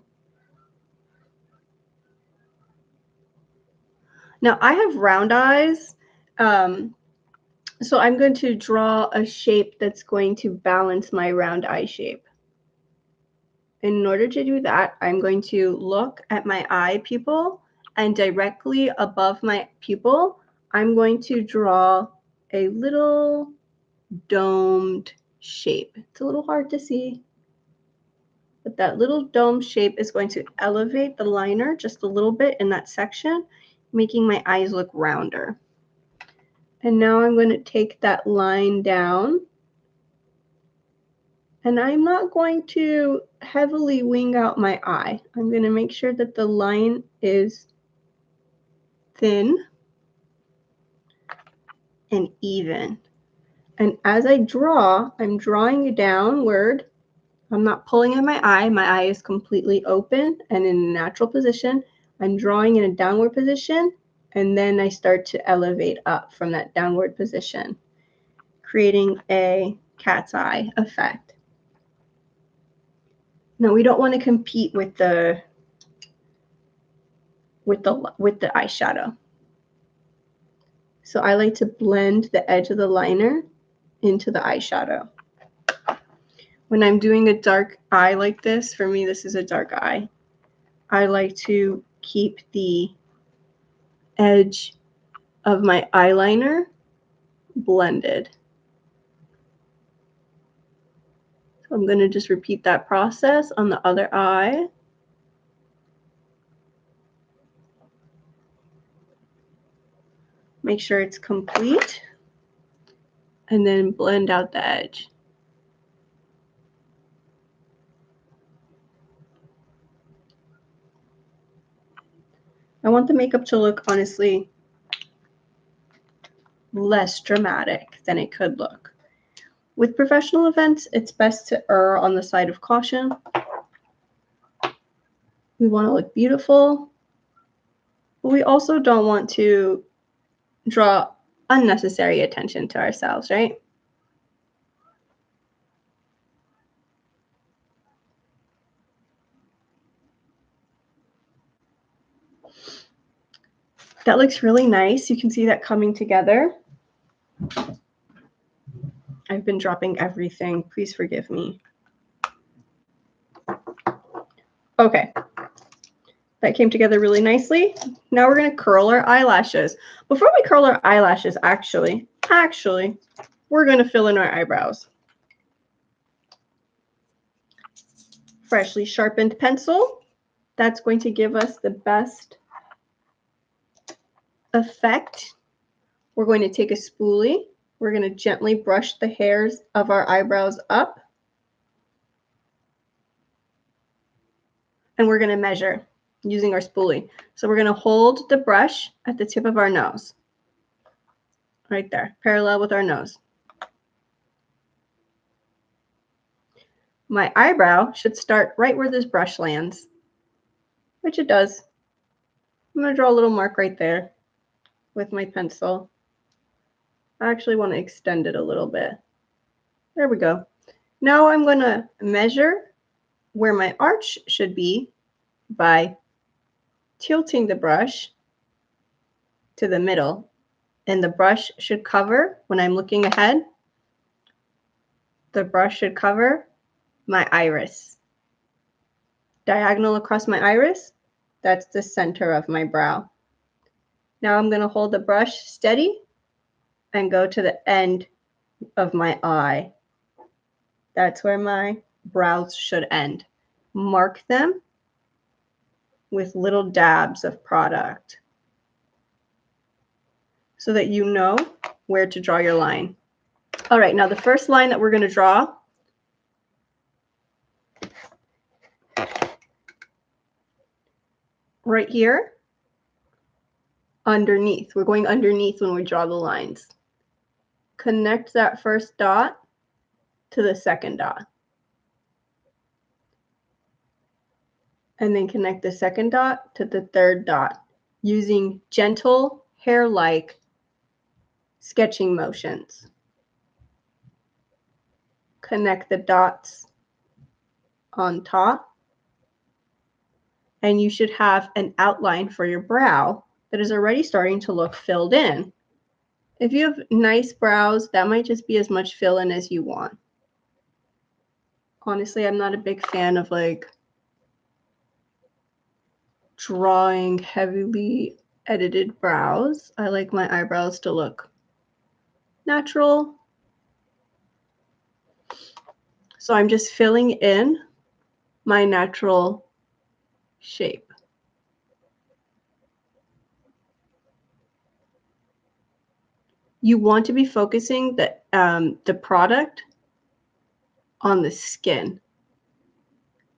Now I have round eyes, so I'm going to draw a shape that's going to balance my round eye shape. In order to do that, I'm going to look at my eye pupil, and directly above my pupil, I'm going to draw a little domed shape. It's a little hard to see, but that little dome shape is going to elevate the liner just a little bit in that section, making my eyes look rounder. And now I'm going to take that line down, and I'm not going to heavily wing out my eye. I'm going to make sure that the line is thin and even. And as I draw, I'm drawing downward. I'm not pulling in my eye. My eye is completely open and in a natural position. I'm drawing in a downward position, and then I start to elevate up from that downward position, creating a cat's eye effect. Now, we don't want to compete with the eyeshadow. So I like to blend the edge of the liner into the eyeshadow. When I'm doing a dark eye like this, for me, this is a dark eye, I like to keep the edge of my eyeliner blended. So I'm going to just repeat that process on the other eye. Make sure it's complete, and then blend out the edge. I want the makeup to look, honestly, less dramatic than it could look. With professional events, it's best to err on the side of caution. We want to look beautiful, But we also don't want to draw unnecessary attention to ourselves, right? That looks really nice. You can see that coming together. I've been dropping everything. Please forgive me. Okay. That came together really nicely. Now we're going to curl our eyelashes. Before we curl our eyelashes, actually, we're going to fill in our eyebrows. Freshly sharpened pencil. That's going to give us the best effect. We're going to take a spoolie. We're going to gently brush the hairs of our eyebrows up. And we're going to measure using our spoolie. So we're going to hold the brush at the tip of our nose. Right there, parallel with our nose. My eyebrow should start right where this brush lands, which it does. I'm going to draw a little mark right there with my pencil. I actually want to extend it a little bit. There we go. Now I'm going to measure where my arch should be by tilting the brush to the middle, and the brush should cover, when I'm looking ahead, the brush should cover my iris. Diagonal across my iris, that's the center of my brow. Now I'm going to hold the brush steady and go to the end of my eye. That's where my brows should end. Mark them with little dabs of product so that you know where to draw your line. All right, now the first line that we're going to draw right here, underneath. We're going underneath when we draw the lines. Connect that first dot to the second dot. And then connect the second dot to the third dot using gentle hair-like sketching motions. Connect the dots on top, and you should have an outline for your brow that is already starting to look filled in. If you have nice brows, that might just be as much fill in as you want. Honestly, I'm not a big fan of like drawing heavily edited brows. I like my eyebrows to look natural. So I'm just filling in my natural shape. You want to be focusing the product on the skin,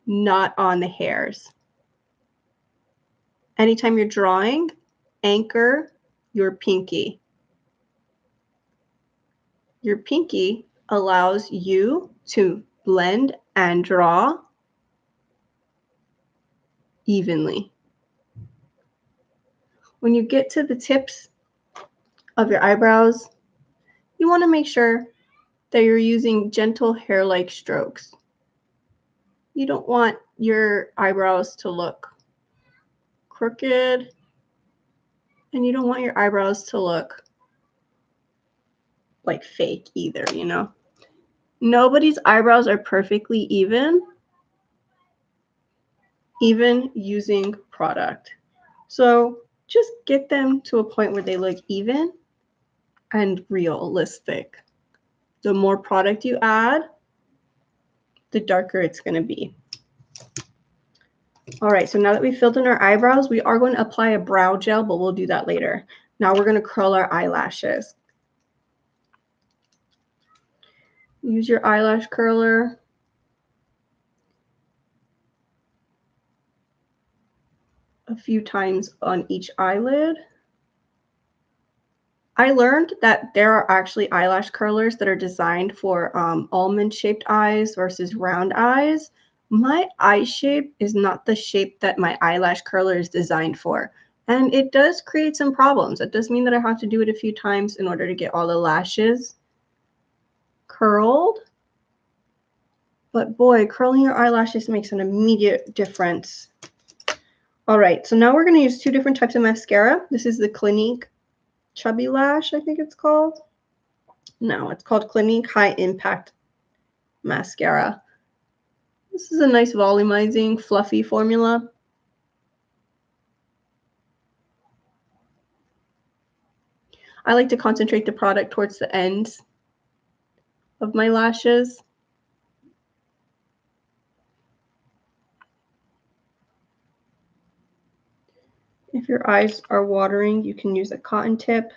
not on the hairs. Anytime you're drawing, anchor your pinky. Your pinky allows you to blend and draw evenly. When you get to the tips of your eyebrows, you want to make sure that you're using gentle hair-like strokes. You don't want your eyebrows to look crooked, and you don't want your eyebrows to look like fake either, you know? Nobody's eyebrows are perfectly even using product. So just get them to a point where they look even and realistic. The more product you add, the darker it's going to be. All right, so now that we've filled in our eyebrows, we are going to apply a brow gel, but we'll do that later. Now we're going to curl our eyelashes. Use your eyelash curler. A few times on each eyelid. I learned that there are actually eyelash curlers that are designed for almond-shaped eyes versus round eyes. My eye shape is not the shape that my eyelash curler is designed for. And it does create some problems. It does mean that I have to do it a few times in order to get all the lashes curled. But boy, curling your eyelashes makes an immediate difference. All right, so now we're going to use two different types of mascara. This is the Clinique Chubby Lash, I think it's called. No, it's called Clinique High Impact Mascara. This is a nice volumizing, fluffy formula. I like to concentrate the product towards the ends of my lashes. If your eyes are watering, you can use a cotton tip.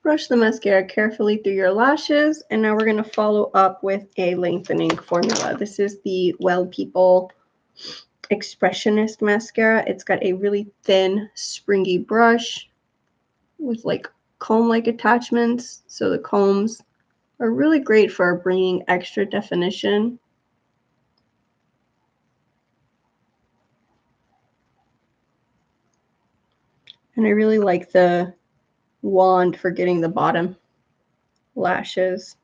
Brush the mascara carefully through your lashes, and now we're going to follow up with a lengthening formula. This is the Well People Expressionist Mascara. It's got a really thin, springy brush with like comb-like attachments, so the combs are really great for bringing extra definition. And I really like the wand for getting the bottom lashes.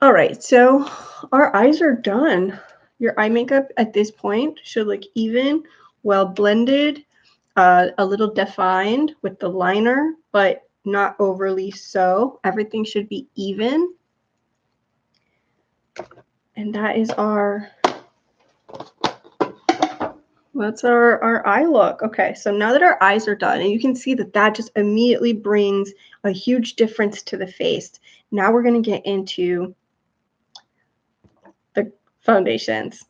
All right, so our eyes are done. Your eye makeup at this point should look even, well blended, a little defined with the liner, but not overly so. Everything should be even. And that is that's our eye look. Okay, so now that our eyes are done, and you can see that that just immediately brings a huge difference to the face. Now we're going to get into the foundations.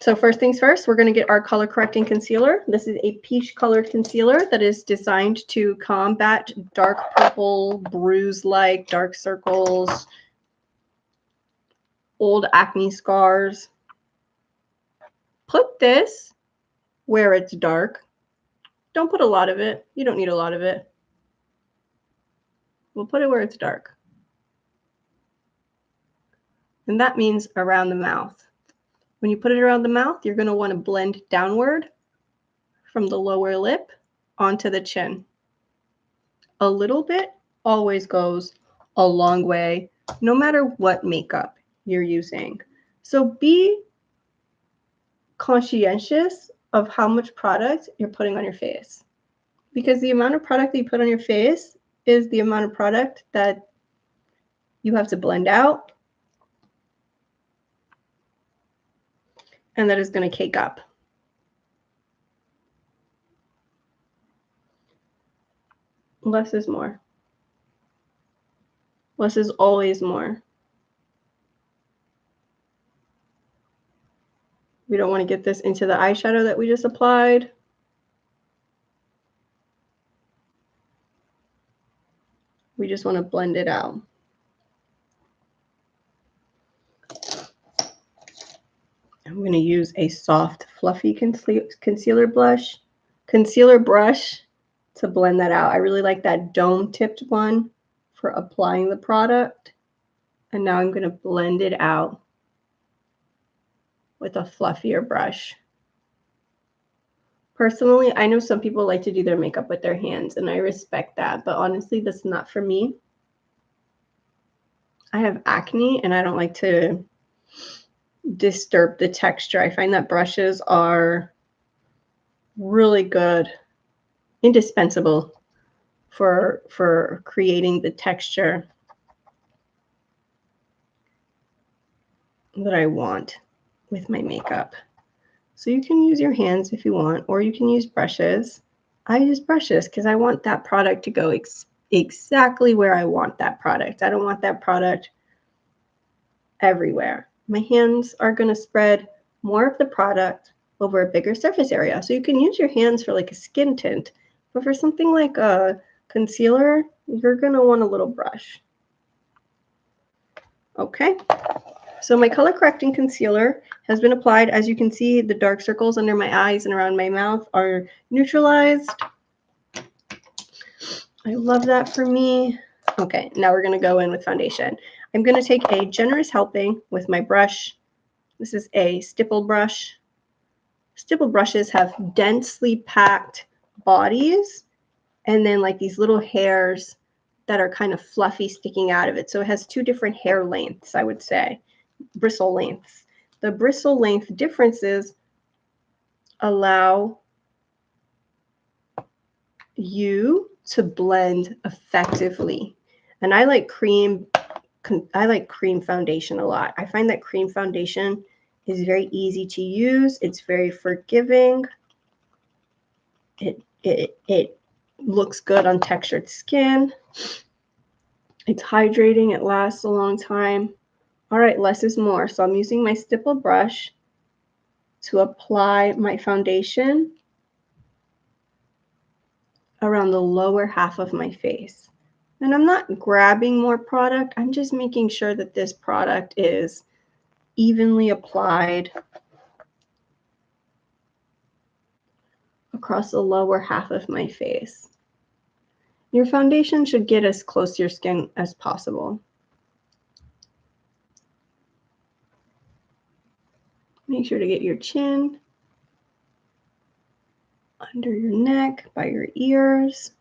So first things first, we're going to get our color correcting concealer. This is a peach colored concealer that is designed to combat dark purple, bruise-like, dark circles, old acne scars. Put this where it's dark. Don't put a lot of it. You don't need a lot of it. We'll put it where it's dark. And that means around the mouth. When you put it around the mouth, you're going to want to blend downward from the lower lip onto the chin. A little bit always goes a long way, no matter what makeup you're using. So be conscientious of how much product you're putting on your face, because the amount of product that you put on your face is the amount of product that you have to blend out, and that is going to cake up. Less is more. Less is always more. We don't want to get this into the eyeshadow that we just applied. We just want to blend it out. I'm going to use a soft, fluffy concealer brush to blend that out. I really like that dome-tipped one for applying the product. And now I'm going to blend it out with a fluffier brush. Personally, I know some people like to do their makeup with their hands, and I respect that, but honestly, that's not for me. I have acne, and I don't like to disturb the texture. I find that brushes are really good, indispensable for creating the texture that I want with my makeup. So you can use your hands if you want, or you can use brushes. I use brushes because I want that product to go exactly where I want that product. I don't want that product everywhere. My hands are going to spread more of the product over a bigger surface area. So you can use your hands for like a skin tint, but for something like a concealer, you're going to want a little brush. Okay, so my color correcting concealer has been applied. As you can see, the dark circles under my eyes and around my mouth are neutralized. I love that for me. Okay, now we're going to go in with foundation. I'm going to take a generous helping with my brush. This is a stipple brush. Stipple brushes have densely packed bodies and then like these little hairs that are kind of fluffy sticking out of it. So it has two different hair lengths, I would say, bristle lengths. The bristle length differences allow you to blend effectively. And I like cream foundation a lot. I find that cream foundation is very easy to use. It's very forgiving. It looks good on textured skin. It's hydrating. It lasts a long time. All right, less is more. So I'm using my stipple brush to apply my foundation around the lower half of my face. And I'm not grabbing more product. I'm just making sure that this product is evenly applied across the lower half of my face. Your foundation should get as close to your skin as possible. Make sure to get your chin, under your neck, by your ears.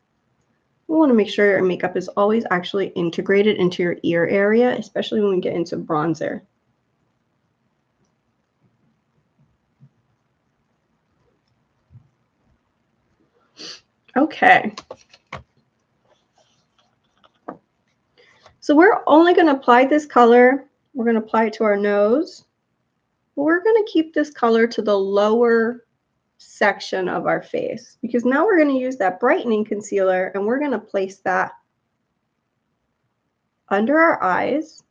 We want to make sure your makeup is always actually integrated into your ear area, especially when we get into bronzer. Okay. So we're only going to apply this color. We're going to apply it to our nose. But we're going to keep this color to the lower section of our face because now we're going to use that brightening concealer and we're going to place that under our eyes.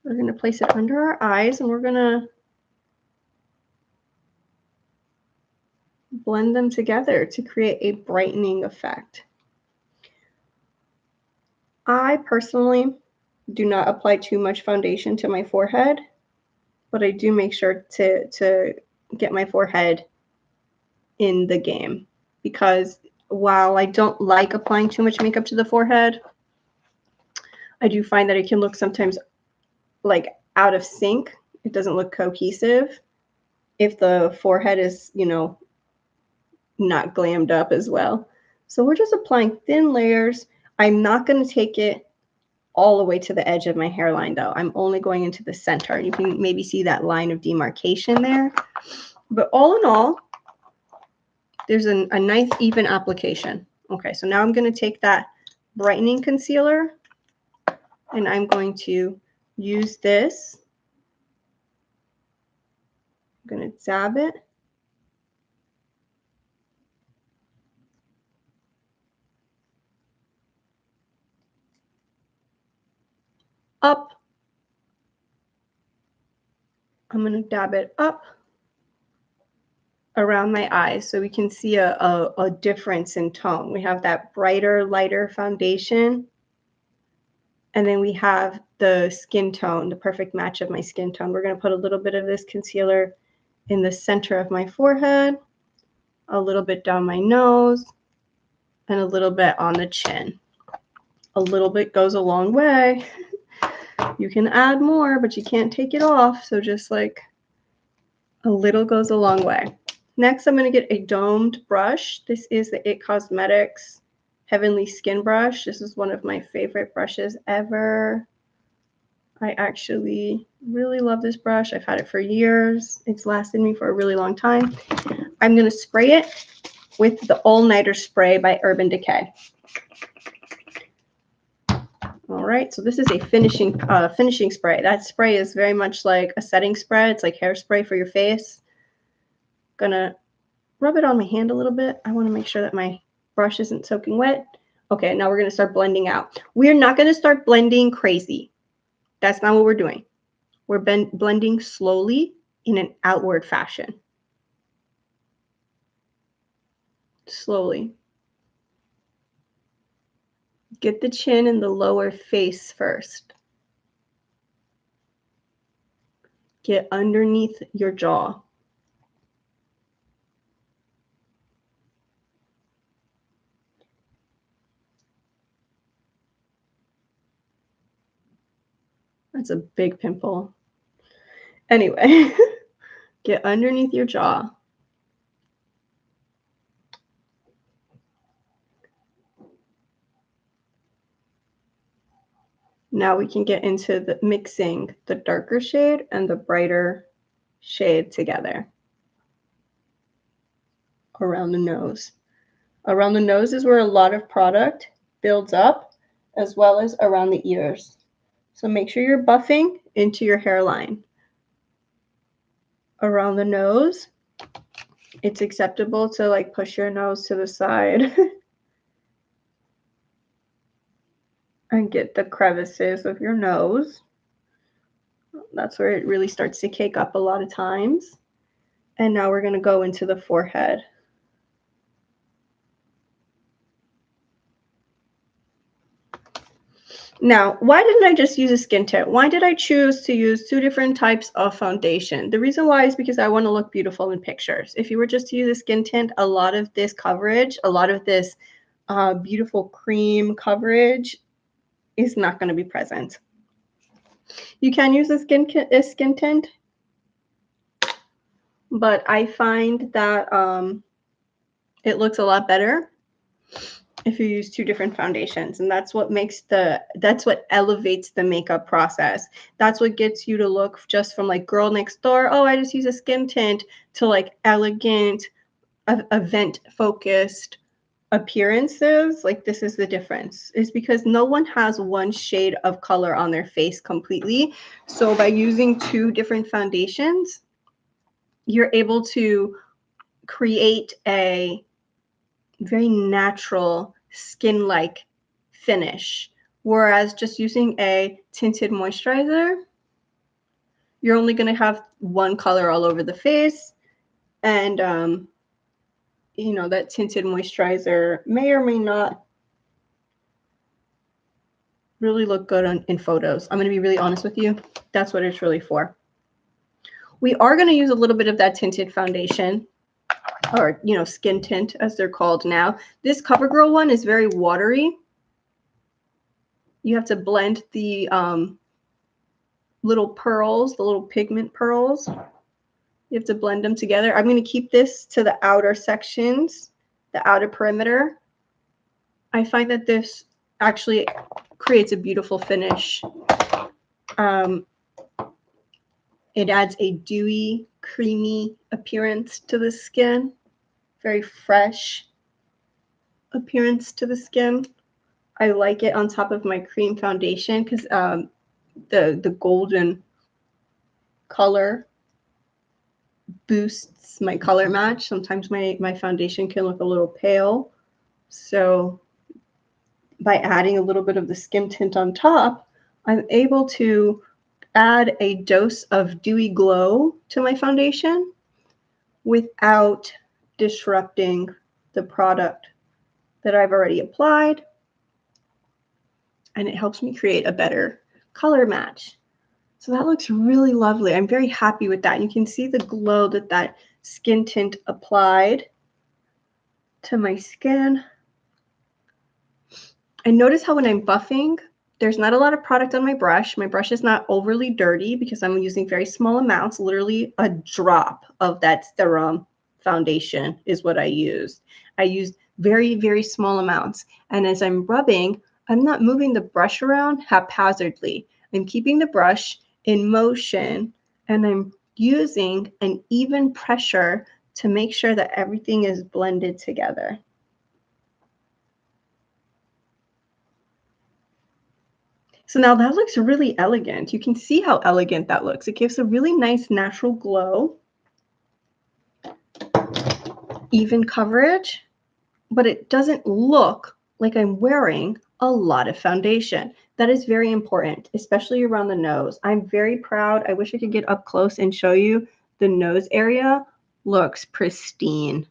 We're going to place it under our eyes and we're going to blend them together to create a brightening effect. I personally do not apply too much foundation to my forehead, but I do make sure to get my forehead in the game because while I don't like applying too much makeup to the forehead, I do find that it can look sometimes like out of sync. It doesn't look cohesive if the forehead is, you know, not glammed up as well. So we're just applying thin layers. I'm not going to take it all the way to the edge of my hairline though. I'm only going into the center. You can maybe see that line of demarcation there. But all in all, there's a nice even application. Okay, so now I'm going to take that brightening concealer and I'm going to use this. I'm going to dab it. Up. I'm going to dab it up around my eyes so we can see a difference in tone. We have that brighter, lighter foundation. And then we have the skin tone, the perfect match of my skin tone. We're going to put a little bit of this concealer in the center of my forehead, a little bit down my nose, and a little bit on the chin. A little bit goes a long way. You can add more, but you can't take it off. So just like a little goes a long way. Next, I'm going to get a domed brush. This is the IT Cosmetics Heavenly Skin Brush. This is one of my favorite brushes ever. I actually really love this brush. I've had it for years. It's lasted me for a really long time. I'm going to spray it with the All Nighter Spray by Urban Decay. All right, so this is a finishing spray. That spray is very much like a setting spray. It's like hairspray for your face. Gonna rub it on my hand a little bit. I want to make sure that my brush isn't soaking wet. Okay, now we're going to start blending out. We're not going to start blending crazy. That's not what we're doing. We're blending slowly in an outward fashion. Slowly. Get the chin and the lower face first. Get underneath your jaw. That's a big pimple. Anyway, get underneath your jaw. Now we can get into the mixing the darker shade and the brighter shade together around the nose. Around the nose is where a lot of product builds up, as well as around the ears. So make sure you're buffing into your hairline. Around the nose, it's acceptable to like push your nose to the side and get the crevices of your nose. That's where it really starts to cake up a lot of times. And now we're going to go into the forehead. Now, why didn't I just use a skin tint? Why did I choose to use 2 different types of foundation? The reason why is because I want to look beautiful in pictures. If you were just to use a skin tint, a lot of this coverage, a lot of this beautiful cream coverage is not going to be present. You can use a skin tint, but I find that it looks a lot better if you use 2 different foundations, and that's what elevates the makeup process. That's what gets you to look just from like girl next door, oh, I just use a skin tint, to like elegant, event focused appearances. Like, this is the difference, is because no one has one shade of color on their face completely. So by using 2 different foundations, you're able to create a very natural skin-like finish. Whereas just using a tinted moisturizer, you're only going to have one color all over the face. And, you know, that tinted moisturizer may or may not really look good in photos. I'm going to be really honest with you. That's what it's really for. We are going to use a little bit of that tinted foundation, or, you know, skin tint as they're called now. This CoverGirl one is very watery. You have to blend the little pearls, the little pigment pearls. You have to blend them together. I'm going to keep this to the outer sections, the outer perimeter. I find that this actually creates a beautiful finish. It adds a dewy, creamy appearance to the skin. Very fresh appearance to the skin. I like it on top of my cream foundation because the golden color boosts my color match. Sometimes my foundation can look a little pale. So by adding a little bit of the skin tint on top, I'm able to add a dose of dewy glow to my foundation without disrupting the product that I've already applied. And it helps me create a better color match. So that looks really lovely. I'm very happy with that. You can see the glow that that skin tint applied to my skin. And notice how when I'm buffing, there's not a lot of product on my brush. My brush is not overly dirty because I'm using very small amounts. Literally a drop of that serum foundation is what I used. I used very, very small amounts. And as I'm rubbing, I'm not moving the brush around haphazardly. I'm keeping the brush in motion, and I'm using an even pressure to make sure that everything is blended together. So now that looks really elegant. You can see how elegant that looks. It gives a really nice natural glow, even coverage, but it doesn't look like I'm wearing a lot of foundation. That is very important, especially around the nose. I'm very proud. I wish I could get up close and show you. The nose area looks pristine,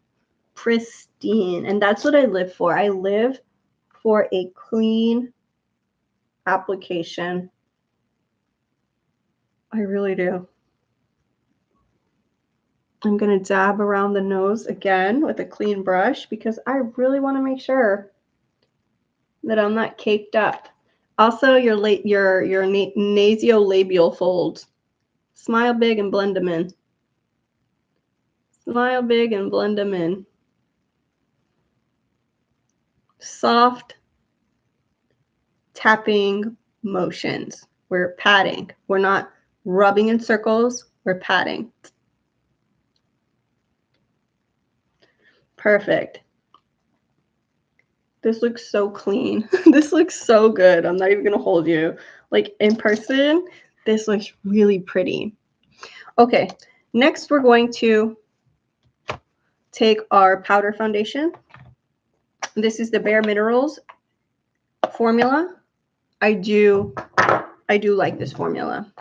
pristine. And that's what I live for. I live for a clean application. I really do. I'm going to dab around the nose again with a clean brush because I really want to make sure that I'm not caked up. Also, your nasolabial folds. Smile big and blend them in. Smile big and blend them in. Soft tapping motions. We're patting. We're not rubbing in circles. We're patting. Perfect. This looks so clean. This looks so good. I'm not even going to hold you. Like in person, this looks really pretty. Okay, next we're going to take our powder foundation. This is the Bare Minerals formula. I do like this formula.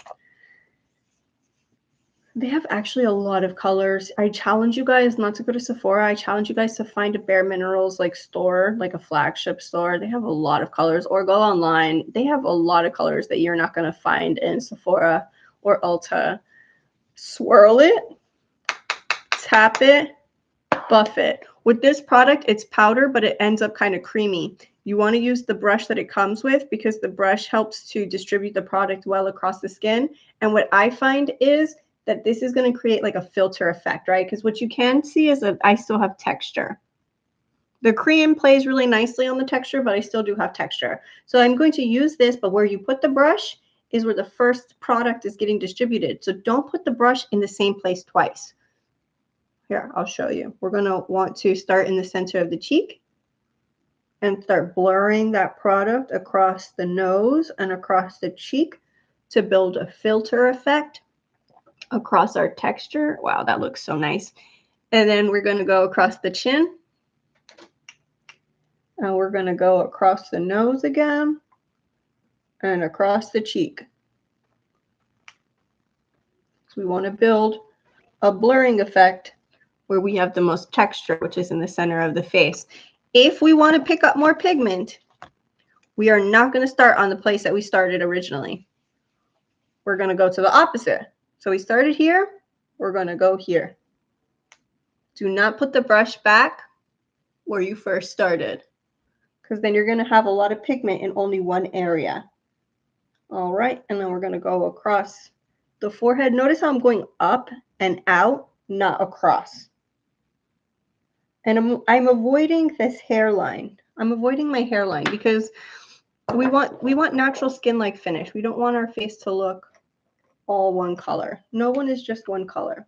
They have actually a lot of colors. I challenge you guys not to go to Sephora. I challenge you guys to find a Bare Minerals like store, like a flagship store. They have a lot of colors, or go online. They have a lot of colors that you're not going to find in Sephora or Ulta. Swirl it, tap it, buff it. With this product, it's powder, but it ends up kind of creamy. You want to use the brush that it comes with because the brush helps to distribute the product well across the skin. And what I find is that this is going to create like a filter effect, right? Because what you can see is that I still have texture. The cream plays really nicely on the texture, but I still do have texture. So I'm going to use this, but where you put the brush is where the first product is getting distributed. So don't put the brush in the same place twice. Here, I'll show you. We're going to want to start in the center of the cheek and start blurring that product across the nose and across the cheek to build a filter effect across our texture. Wow, that looks so nice. And then we're going to go across the chin. And we're going to go across the nose again and across the cheek. So we want to build a blurring effect where we have the most texture, which is in the center of the face. If we want to pick up more pigment, we are not going to start on the place that we started originally. We're going to go to the opposite. So we started here, we're going to go here. Do not put the brush back where you first started, because then you're going to have a lot of pigment in only one area. All right, and then we're going to go across the forehead. Notice how I'm going up and out, not across. And I'm avoiding this hairline. I'm avoiding my hairline because we want natural skin-like finish. We don't want our face to look all one color. No one is just one color.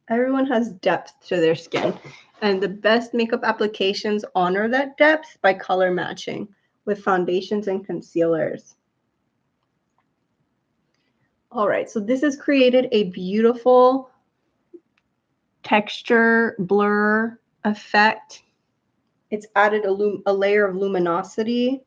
Everyone has depth to their skin, and the best makeup applications honor that depth by color matching with foundations and concealers. All right, so this has created a beautiful texture blur effect. It's added a layer of luminosity,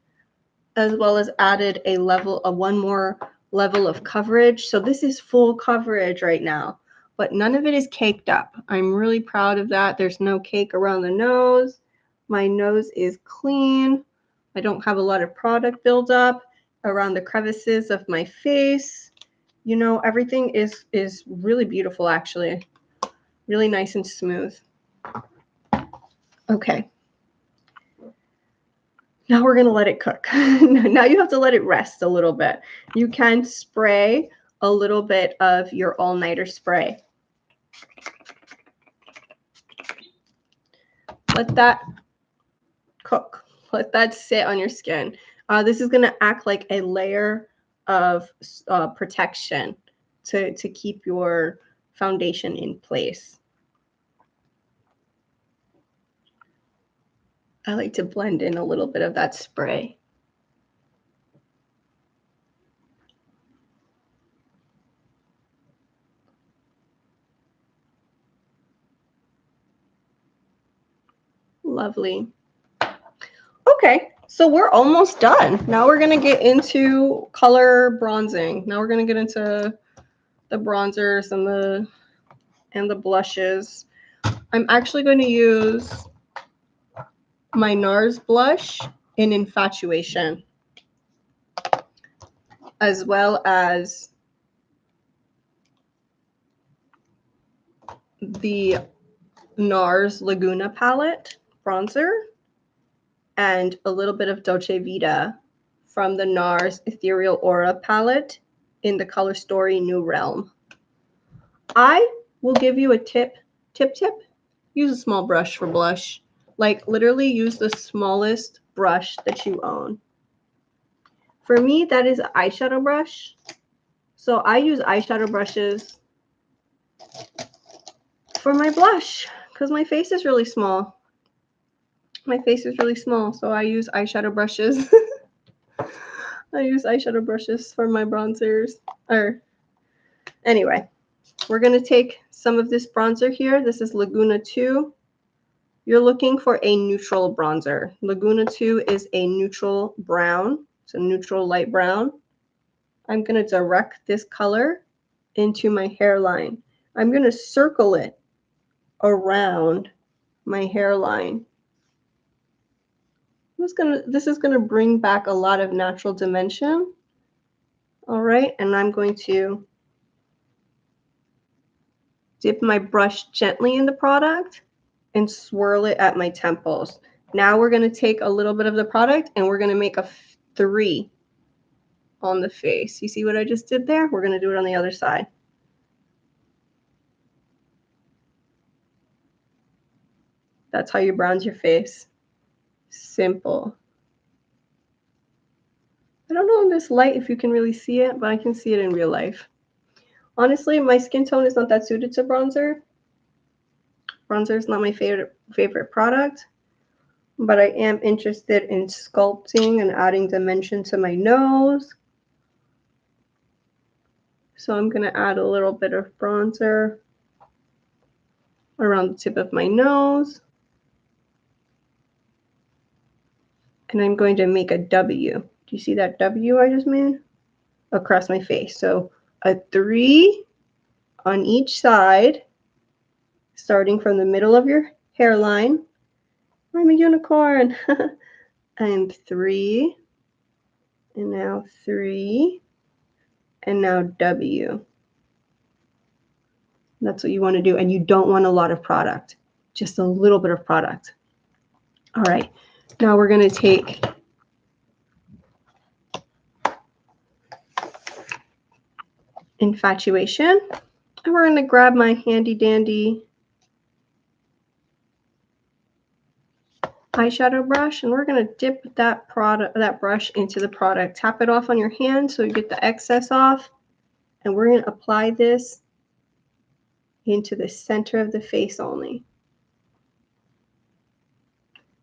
as well as added one more level of coverage. So this is full coverage right now, but none of it is caked up. I'm really proud of that. There's no cake around the nose. My nose is clean. I don't have a lot of product buildup around the crevices of my face. You know, everything is really beautiful, actually. Really nice and smooth. Okay. Now we're going to let it cook. Now you have to let it rest a little bit. You can spray a little bit of your all-nighter spray. Let that cook. Let that sit on your skin. This is going to act like a layer of protection to keep your foundation in place. I like to blend in a little bit of that spray. Lovely. Okay, so we're almost done. Now we're going to get into color bronzing. Now we're going to get into the bronzers and the blushes. I'm actually going to use my NARS blush in Infatuation, as well as the NARS Laguna palette bronzer, and a little bit of Dolce Vita from the NARS Ethereal Aura palette in the color Story New Realm. I will give you a tip. Use a small brush for blush. Like, literally use the smallest brush that you own. For me, that is an eyeshadow brush. So I use eyeshadow brushes for my blush because my face is really small. My face is really small, so I use eyeshadow brushes. I use eyeshadow brushes for my bronzers. Anyway, we're going to take some of this bronzer here. This is Laguna 2. You're looking for a neutral bronzer. Laguna 2 is a neutral brown. It's a neutral light brown. I'm going to direct this color into my hairline. I'm going to circle it around my hairline. This is gonna bring back a lot of natural dimension. All right, and I'm going to dip my brush gently in the product and swirl it at my temples. Now we're gonna take a little bit of the product and we're gonna make a 3 on the face. You see what I just did there? We're gonna do it on the other side. That's how you bronze your face. Simple. I don't know in this light if you can really see it, but I can see it in real life. Honestly, my skin tone is not that suited to bronzer. Bronzer is not my favorite product, but I am interested in sculpting and adding dimension to my nose. So I'm going to add a little bit of bronzer around the tip of my nose. And I'm going to make a W. Do you see that W I just made? Across my face. So a 3 on each side, starting from the middle of your hairline. I'm a unicorn. And 3. And now 3. And now W. That's what you want to do. And you don't want a lot of product, just a little bit of product. All right, now we're going to take Infatuation, and we're going to grab my handy dandy eyeshadow brush, and we're going to dip that brush into the product. Tap it off on your hand so you get the excess off, and we're going to apply this into the center of the face only.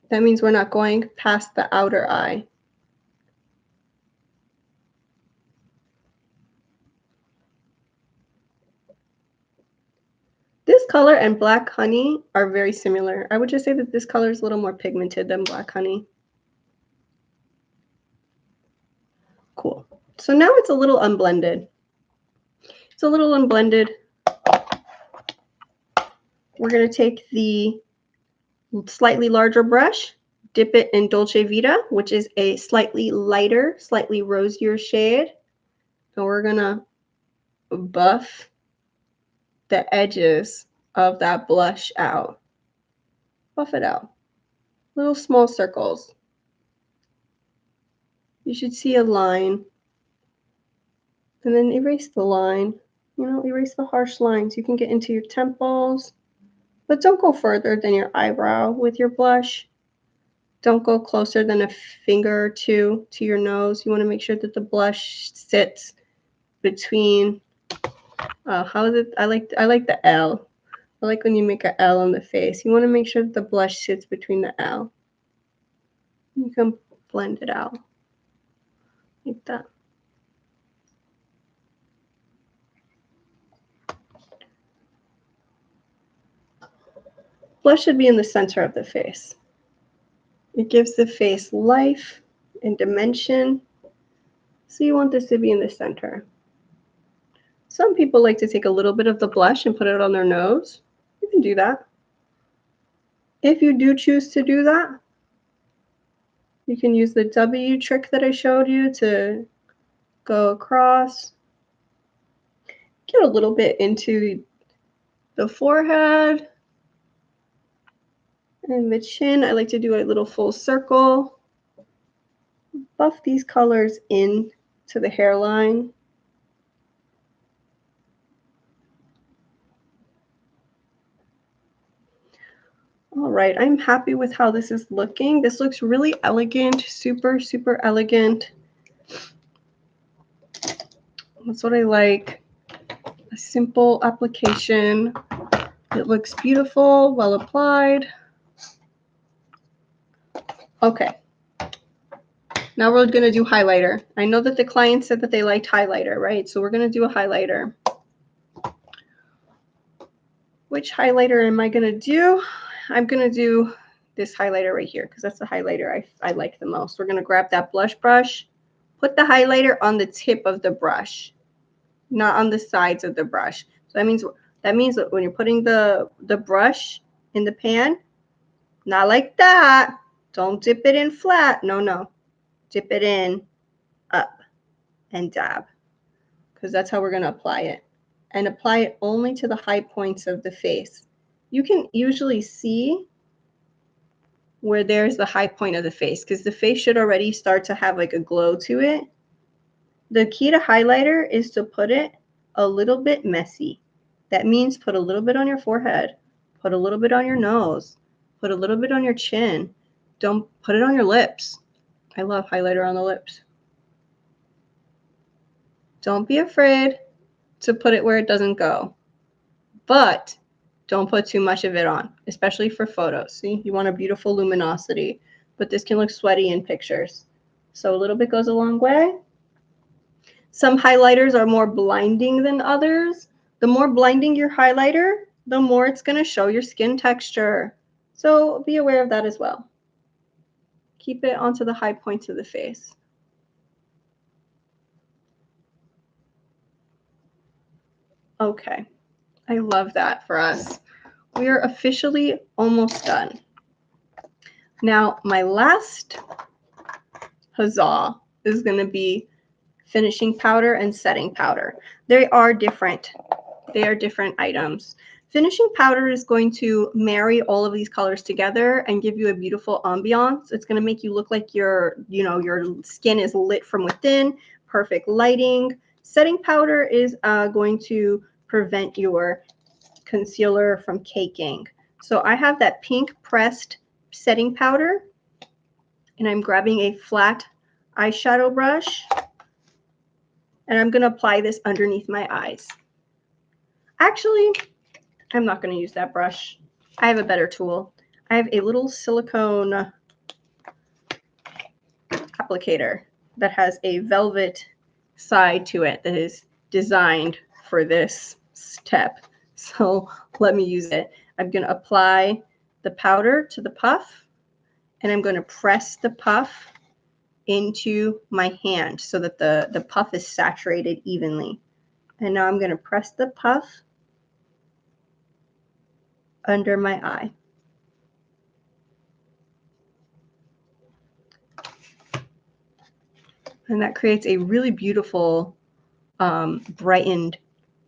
That means we're not going past the outer eye. This color and Black Honey are very similar. I would just say that this color is a little more pigmented than Black Honey. Cool. So now it's a little unblended. It's a little unblended. We're going to take the slightly larger brush, dip it in Dolce Vita, which is a slightly lighter, slightly rosier shade. And we're going to buff the edges of that blush out. Buff it out. Little small circles. You should see a line. And then erase the line. You know, erase the harsh lines. You can get into your temples, but don't go further than your eyebrow with your blush. Don't go closer than a finger or two to your nose. You want to make sure that the blush sits between, how is it? I like the L. I like when you make an L on the face. You want to make sure that the blush sits between the L. You can blend it out like that. Blush should be in the center of the face. It gives the face life and dimension. So you want this to be in the center. Some people like to take a little bit of the blush and put it on their nose. You can do that. If you do choose to do that, You can use the W trick that I showed you to go across. Get a little bit into the forehead and the chin. I like to do a little full circle. Buff these colors in to the hairline. All right, I'm happy with how this is looking. This looks really elegant, super, super elegant. That's what I like. A simple application. It looks beautiful, well applied. Okay. Now we're going to do highlighter. I know that the client said that they liked highlighter, right? So we're going to do a highlighter. Which highlighter am I going to do? I'm going to do this highlighter right here because that's the highlighter I like the most. We're going to grab that blush brush, put the highlighter on the tip of the brush, not on the sides of the brush. So that means that when you're putting the brush in the pan, not like that. Don't dip it in flat. No. Dip it in up and dab, because that's how we're going to apply it. And apply it only to the high points of the face. You can usually see where there's the high point of the face because the face should already start to have like a glow to it. The key to highlighter is to put it a little bit messy. That means put a little bit on your forehead, put a little bit on your nose, put a little bit on your chin. Don't put it on your lips. I love highlighter on the lips. Don't be afraid to put it where it doesn't go, but don't put too much of it on, especially for photos. See, you want a beautiful luminosity, but this can look sweaty in pictures. So a little bit goes a long way. Some highlighters are more blinding than others. The more blinding your highlighter, the more it's going to show your skin texture. So be aware of that as well. Keep it onto the high points of the face. Okay, I love that for us. We are officially almost done. Now, my last huzzah is going to be finishing powder and setting powder. They are different. They are different items. Finishing powder is going to marry all of these colors together and give you a beautiful ambiance. It's going to make you look like your skin is lit from within, perfect lighting. Setting powder is going to prevent your concealer from caking. So I have that pink pressed setting powder, and I'm grabbing a flat eyeshadow brush, and I'm going to apply this underneath my eyes. Actually, I'm not going to use that brush. I have a better tool. I have a little silicone applicator that has a velvet side to it that is designed for this step. So let me use it. I'm going to apply the powder to the puff, and I'm going to press the puff into my hand so that the puff is saturated evenly. And now I'm going to press the puff under my eye. And that creates a really beautiful brightened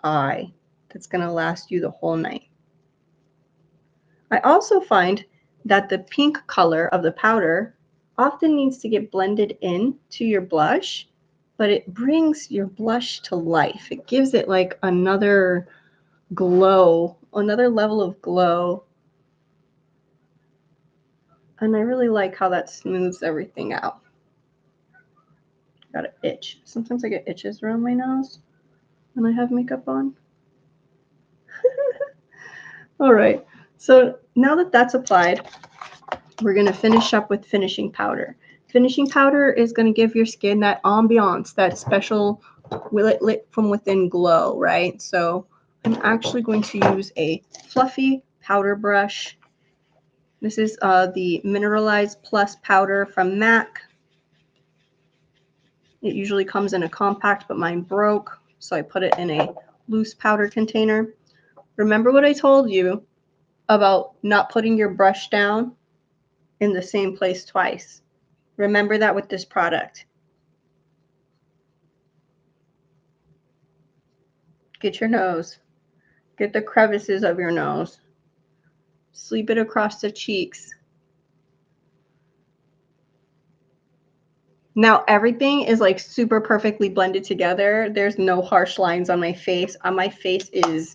eye that's going to last you the whole night. I also find that the pink color of the powder often needs to get blended in to your blush, but it brings your blush to life. It gives it like another glow, another level of glow. And I really like how that smooths everything out. Got an itch. Sometimes I get itches around my nose when I have makeup on. All right, so now that that's applied, we're going to finish up with finishing powder. Finishing powder is going to give your skin that ambiance, that special lit from within glow, right? So I'm actually going to use a fluffy powder brush. This is the Mineralized Plus powder from MAC. It usually comes in a compact, but mine broke, so I put it in a loose powder container. Remember what I told you about not putting your brush down in the same place twice. Remember that with this product. Get your nose. Get the crevices of your nose. Sweep it across the cheeks. Now everything is like super perfectly blended together. There's no harsh lines on my face. My face is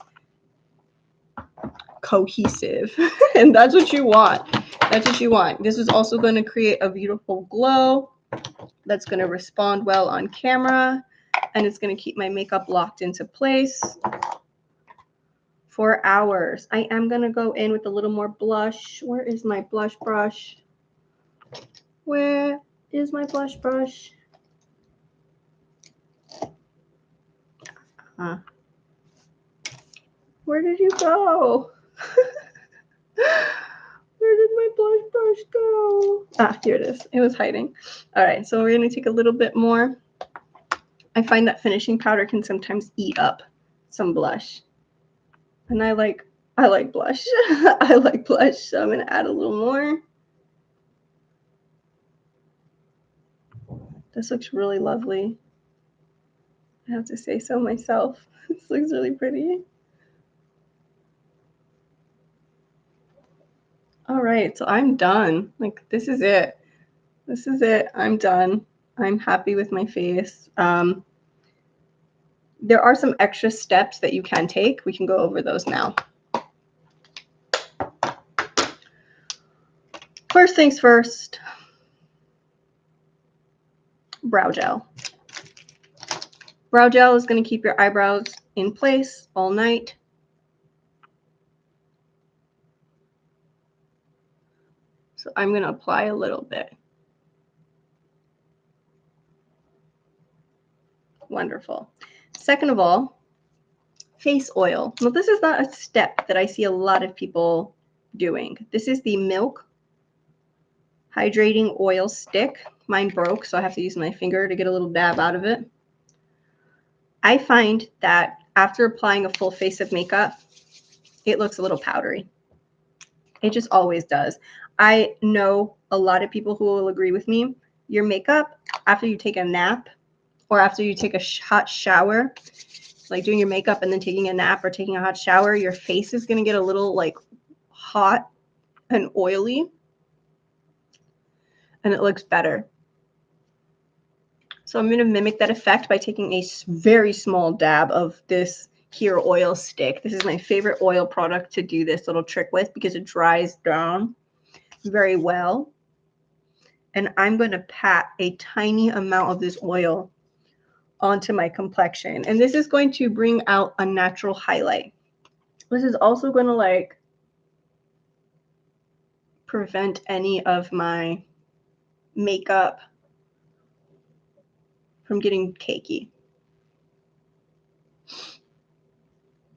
cohesive. And that's what you want. That's what you want. This is also going to create a beautiful glow that's going to respond well on camera. And it's going to keep my makeup locked into place for hours. I am going to go in with a little more blush. Where is my blush brush? Where is my blush brush? Where did you go? Where did my blush brush go? Ah, here it is. It was hiding. All right, so we're going to take a little bit more. I find that finishing powder can sometimes eat up some blush. And I like blush. I like blush, so I'm going to add a little more. This looks really lovely. I have to say so myself. This looks really pretty. All right, so I'm done. Like, this is it. This is it. I'm done. I'm happy with my face. There are some extra steps that you can take. We can go over those now. First things first, brow gel. Brow gel is going to keep your eyebrows in place all night. So I'm going to apply a little bit. Wonderful. Second of all, face oil. Now, this is not a step that I see a lot of people doing. This is the Milk Hydrating Oil Stick. Mine broke, so I have to use my finger to get a little dab out of it. I find that after applying a full face of makeup, it looks a little powdery. It just always does. I know a lot of people who will agree with me. Your makeup, after you take a nap or after you take a hot shower, like doing your makeup and then taking a nap or taking a hot shower, your face is going to get a little like hot and oily, and it looks better. So I'm going to mimic that effect by taking a very small dab of this here oil stick. This is my favorite oil product to do this little trick with because it dries down very well. And I'm going to pat a tiny amount of this oil onto my complexion. And this is going to bring out a natural highlight. This is also going to like prevent any of my makeup from getting cakey.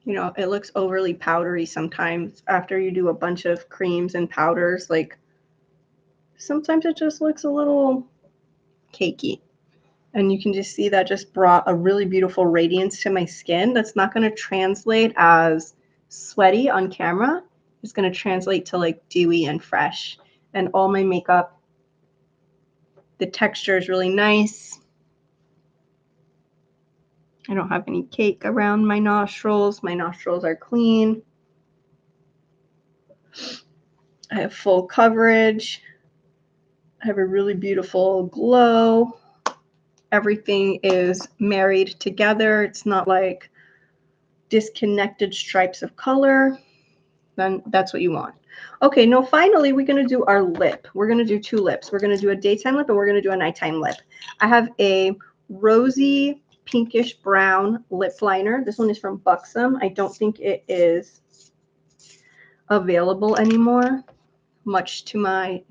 You know, it looks overly powdery sometimes after you do a bunch of creams and powders. Like sometimes it just looks a little cakey. And you can just see that just brought a really beautiful radiance to my skin that's not going to translate as sweaty on camera. It's going to translate to like dewy and fresh. And all my makeup, the texture is really nice. I don't have any cake around my nostrils. My nostrils are clean. I have full coverage. I have a really beautiful glow. Everything is married together. It's not like disconnected stripes of color. Then that's what you want. Okay, now finally we're going to do our lip. We're going to do two lips. We're going to do a daytime lip and we're going to do a nighttime lip. I have a rosy pinkish brown lip liner. This one is from Buxom. I don't think it is available anymore, much to my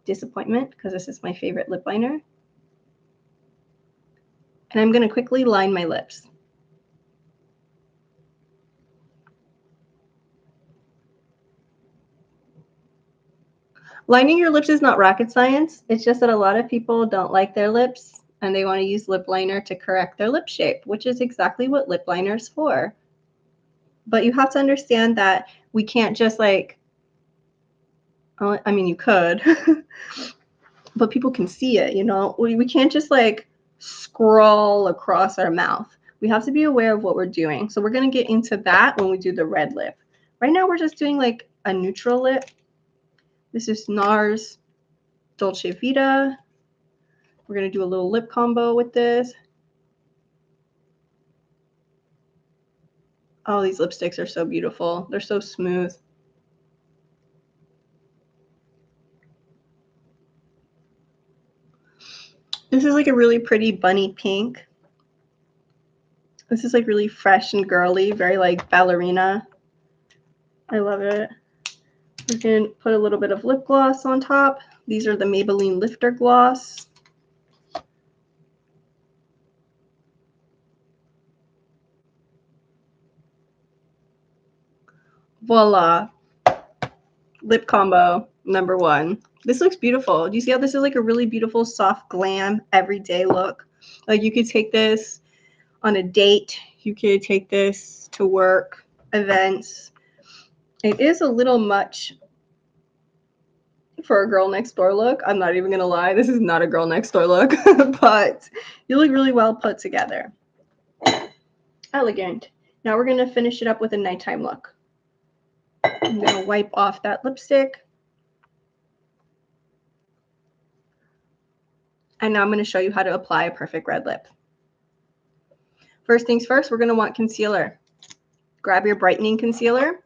disappointment because this is my favorite lip liner. And I'm going to quickly line my lips. Lining your lips is not rocket science. It's just that a lot of people don't like their lips and they want to use lip liner to correct their lip shape, which is exactly what lip liner is for. But you have to understand that we can't just like, I mean, you could, but people can see it, you know? We can't just like scroll across our mouth. We have to be aware of what we're doing. So we're going to get into that when we do the red lip. Right now we're just doing like a neutral lip. This is NARS Dolce Vita. We're going to do a little lip combo with this. Oh, these lipsticks are so beautiful. They're so smooth. This is like a really pretty bunny pink. This is like really fresh and girly, very like ballerina. I love it. We can put a little bit of lip gloss on top. These are the Maybelline Lifter Gloss. Voila. Lip combo number 1. This looks beautiful. Do you see how this is like a really beautiful, soft, glam, everyday look? Like you could take this on a date. You could take this to work, events. It is a little much for a girl next door look. I'm not even going to lie. This is not a girl next door look, but you look really well put together. Elegant. Now we're going to finish it up with a nighttime look. I'm going to wipe off that lipstick. And now I'm going to show you how to apply a perfect red lip. First things first, we're going to want concealer. Grab your brightening concealer.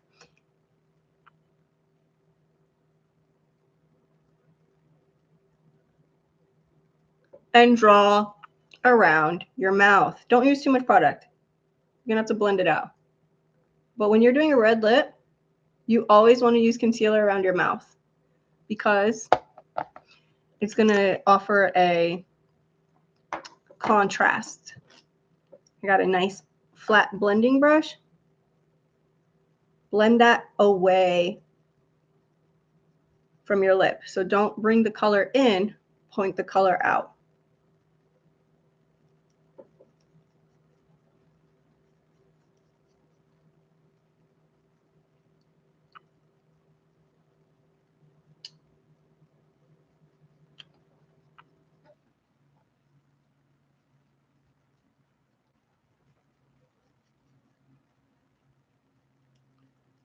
And draw around your mouth. Don't use too much product. You're going to have to blend it out. But when you're doing a red lip, you always want to use concealer around your mouth because it's going to offer a contrast. I got a nice flat blending brush. Blend that away from your lip. So don't bring the color in, point the color out.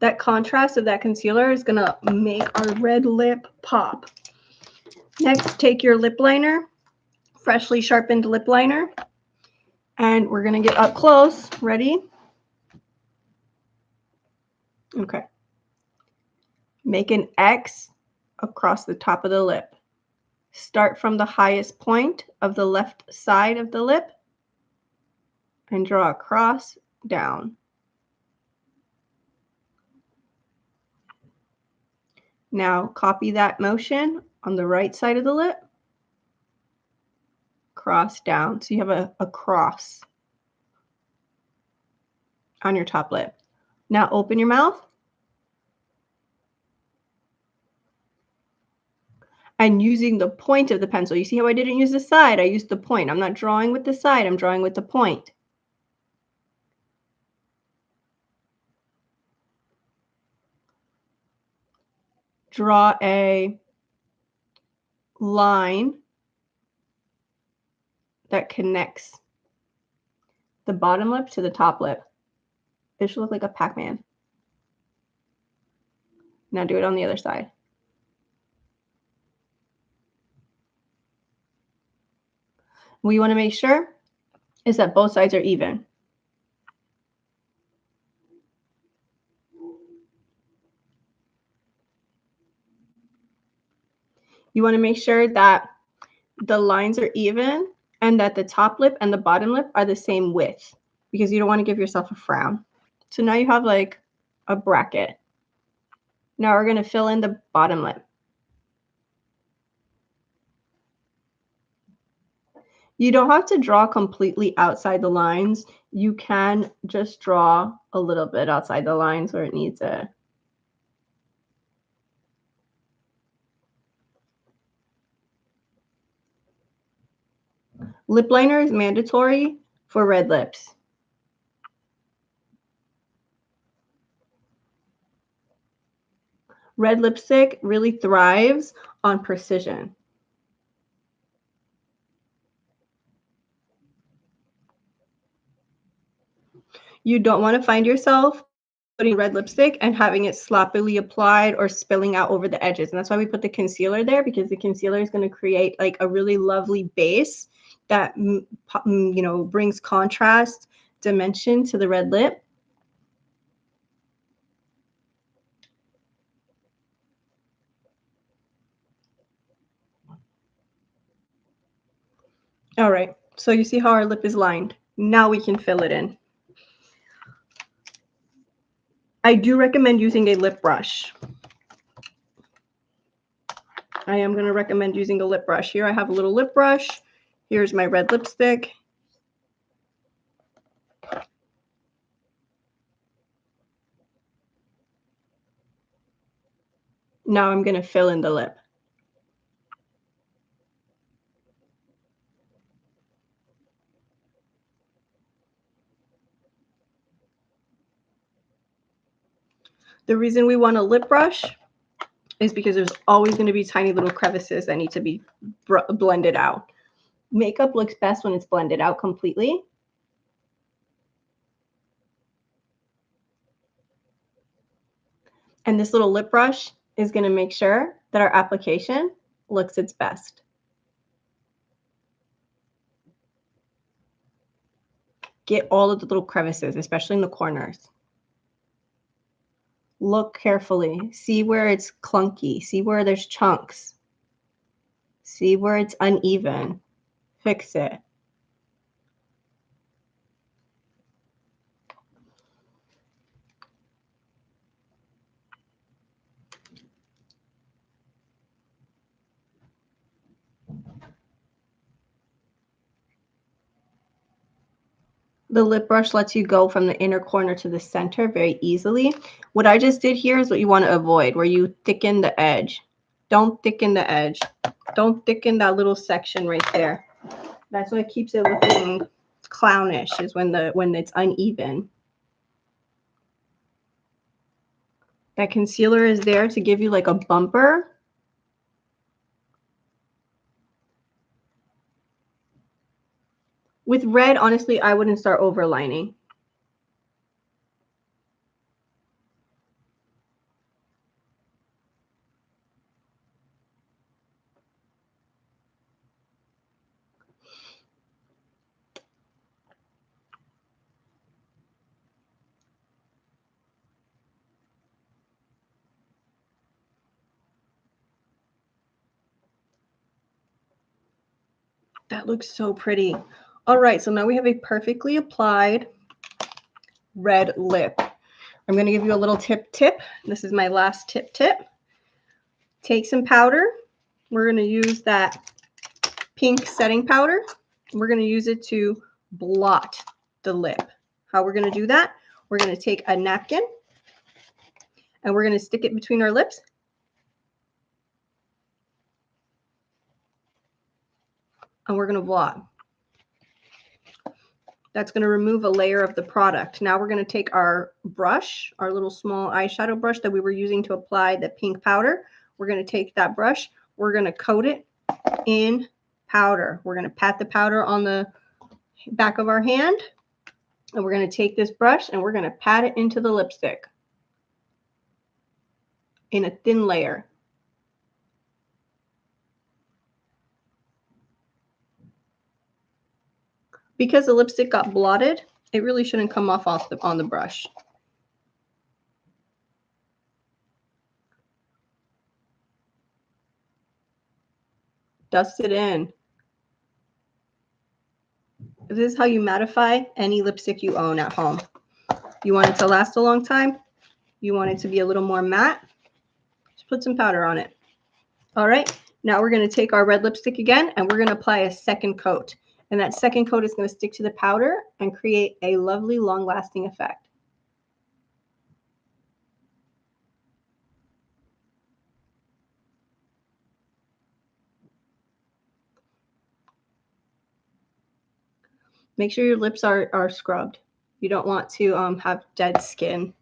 That contrast of that concealer is going to make our red lip pop. Next, take your lip liner, freshly sharpened lip liner, and we're going to get up close. Ready? Okay. Make an X across the top of the lip. Start from the highest point of the left side of the lip and draw across down. Now copy that motion on the right side of the lip, cross down. So you have a cross on your top lip. Now open your mouth and using the point of the pencil. You see how I didn't use the side? I used the point. I'm not drawing with the side, I'm drawing with the point. Draw a line that connects the bottom lip to the top lip. It should look like a Pac-Man. Now do it on the other side. What you want to make sure is that both sides are even. You want to make sure that the lines are even and that the top lip and the bottom lip are the same width because you don't want to give yourself a frown. So now you have like a bracket. Now we're going to fill in the bottom lip. You don't have to draw completely outside the lines. You can just draw a little bit outside the lines where it needs it. Lip liner is mandatory for red lips. Red lipstick really thrives on precision. You don't want to find yourself putting red lipstick and having it sloppily applied or spilling out over the edges. And that's why we put the concealer there, because the concealer is going to create like a really lovely base that, brings contrast, dimension to the red lip. All right, so you see how our lip is lined. Now we can fill it in. I do recommend using a lip brush. I am going to recommend using a lip brush. Here I have a little lip brush. Here's my red lipstick. Now I'm going to fill in the lip. The reason we want a lip brush is because there's always going to be tiny little crevices that need to be blended out. Makeup looks best when it's blended out completely. And this little lip brush is going to make sure that our application looks its best. Get all of the little crevices, especially in the corners. Look carefully. See where it's clunky. See where there's chunks. See where it's uneven. Fix it. The lip brush lets you go from the inner corner to the center very easily. What I just did here is what you want to avoid, where you thicken the edge. Don't thicken the edge. Don't thicken that little section right there. That's what keeps it looking clownish, is when it's uneven. That concealer is there to give you like a bumper. With red, honestly, I wouldn't start overlining. That looks so pretty. All right, so now we have a perfectly applied red lip. I'm going to give you a little tip. This is my last tip. Take some powder. We're going to use that pink setting powder. We're going to use it to blot the lip. How we're going to do that? We're going to take a napkin and we're going to stick it between our lips. And we're going to blot. That's going to remove a layer of the product. Now we're going to take our brush, our little small eyeshadow brush that we were using to apply the pink powder. We're going to take that brush. We're going to coat it in powder. We're going to pat the powder on the back of our hand. And we're going to take this brush and we're going to pat it into the lipstick in a thin layer. Because the lipstick got blotted, it really shouldn't come off on the brush. Dust it in. This is how you mattify any lipstick you own at home. You want it to last a long time? You want it to be a little more matte? Just put some powder on it. All right, now we're going to take our red lipstick again and we're going to apply a second coat. And that second coat is going to stick to the powder and create a lovely long-lasting effect. Make sure your lips are scrubbed. You don't want to have dead skin.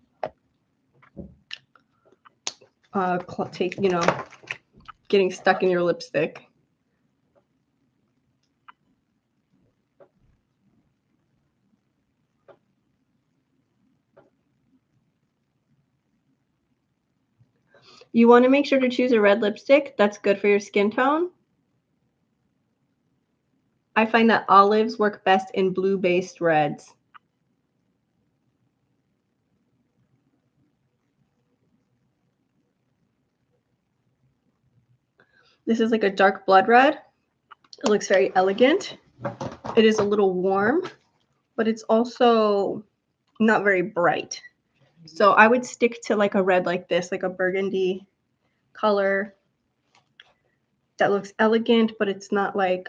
Getting stuck in your lipstick. You want to make sure to choose a red lipstick that's good for your skin tone. I find that olives work best in blue-based reds. This is like a dark blood red. It looks very elegant. It is a little warm, but it's also not very bright. So I would stick to like a red like this, like a burgundy color that looks elegant, but it's not like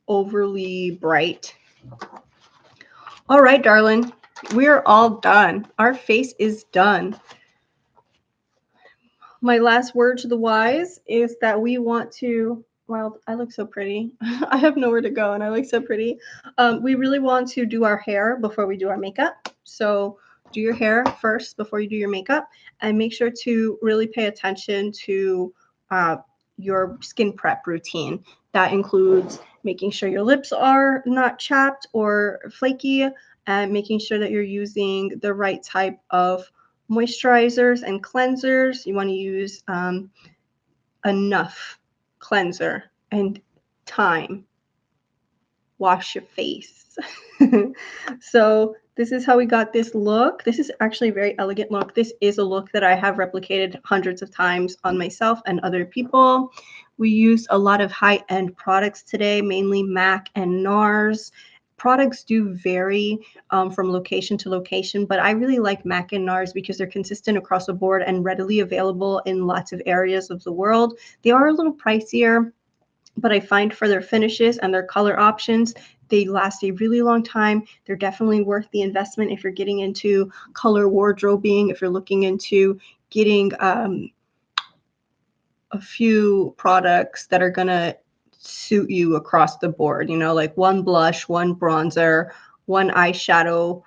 overly bright. All right, darling, we're all done. Our face is done. My last word to the wise is that we want to, well, I look so pretty. I have nowhere to go and I look so pretty. We really want to do our hair before we do our makeup. So do your hair first before you do your makeup, and make sure to really pay attention to your skin prep routine. That includes making sure your lips are not chapped or flaky, and making sure that you're using the right type of moisturizers and cleansers. You want to use enough cleanser and time. Wash your face. So this is how we got this look. This is actually a very elegant look. This is a look that I have replicated hundreds of times on myself and other people. We used a lot of high-end products today, mainly MAC and NARS. Products do vary from location to location, but I really like MAC and NARS because they're consistent across the board and readily available in lots of areas of the world. They are a little pricier, but I find for their finishes and their color options, they last a really long time. They're definitely worth the investment if you're getting into color wardrobing, if you're looking into getting a few products that are gonna suit you across the board, you know, like one blush, one bronzer, one eyeshadow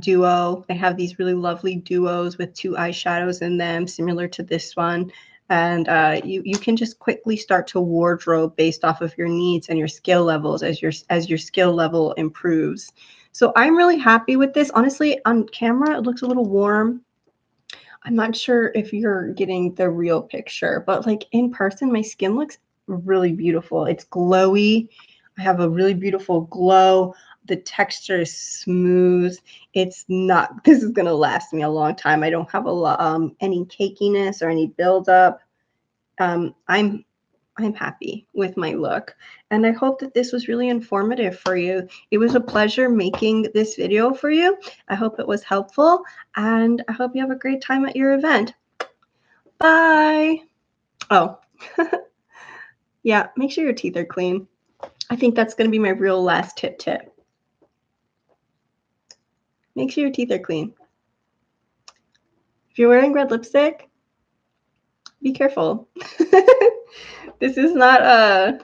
duo. They have these really lovely duos with two eyeshadows in them, similar to this one. And you can just quickly start to wardrobe based off of your needs and your skill levels as your skill level improves. So I'm really happy with this. Honestly, on camera, it looks a little warm. I'm not sure if you're getting the real picture, but like in person, my skin looks really beautiful. It's glowy. I have a really beautiful glow. The texture is smooth. It's not, this is gonna last me a long time. I don't have a lot, any cakiness or any buildup. I'm happy with my look, and I hope that this was really informative for you. It was a pleasure making this video for you. I hope it was helpful, and I hope you have a great time at your event. Bye. Oh, yeah, make sure your teeth are clean. I think that's going to be my real last tip. Make sure your teeth are clean. If you're wearing red lipstick, be careful. This is not a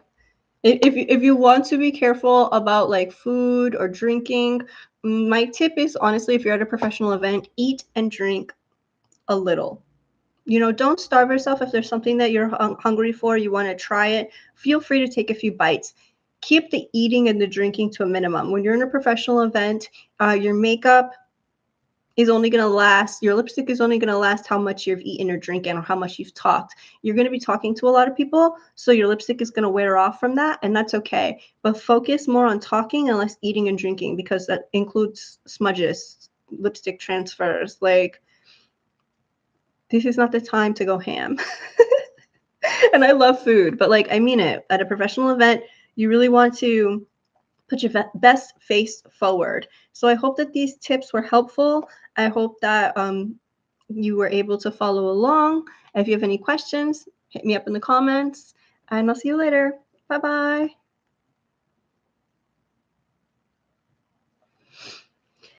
if you want to be careful about like food or drinking, my tip is honestly, if you're at a professional event, eat and drink a little. You know, don't starve yourself. If there's something that you're hungry for, you want to try it, feel free to take a few bites. Keep the eating and the drinking to a minimum. When you're in a professional event, your makeup is only going to last, your lipstick is only going to last how much you've eaten or drinking or how much you've talked. You're going to be talking to a lot of people, so your lipstick is going to wear off from that, and that's okay. But focus more on talking and less eating and drinking, because that includes smudges, lipstick transfers. Like, this is not the time to go ham. And I love food, but like, I mean it. At a professional event, you really want to put your best face forward. So I hope that these tips were helpful. I hope that you were able to follow along. If you have any questions, hit me up in the comments, and I'll see you later. Bye-bye.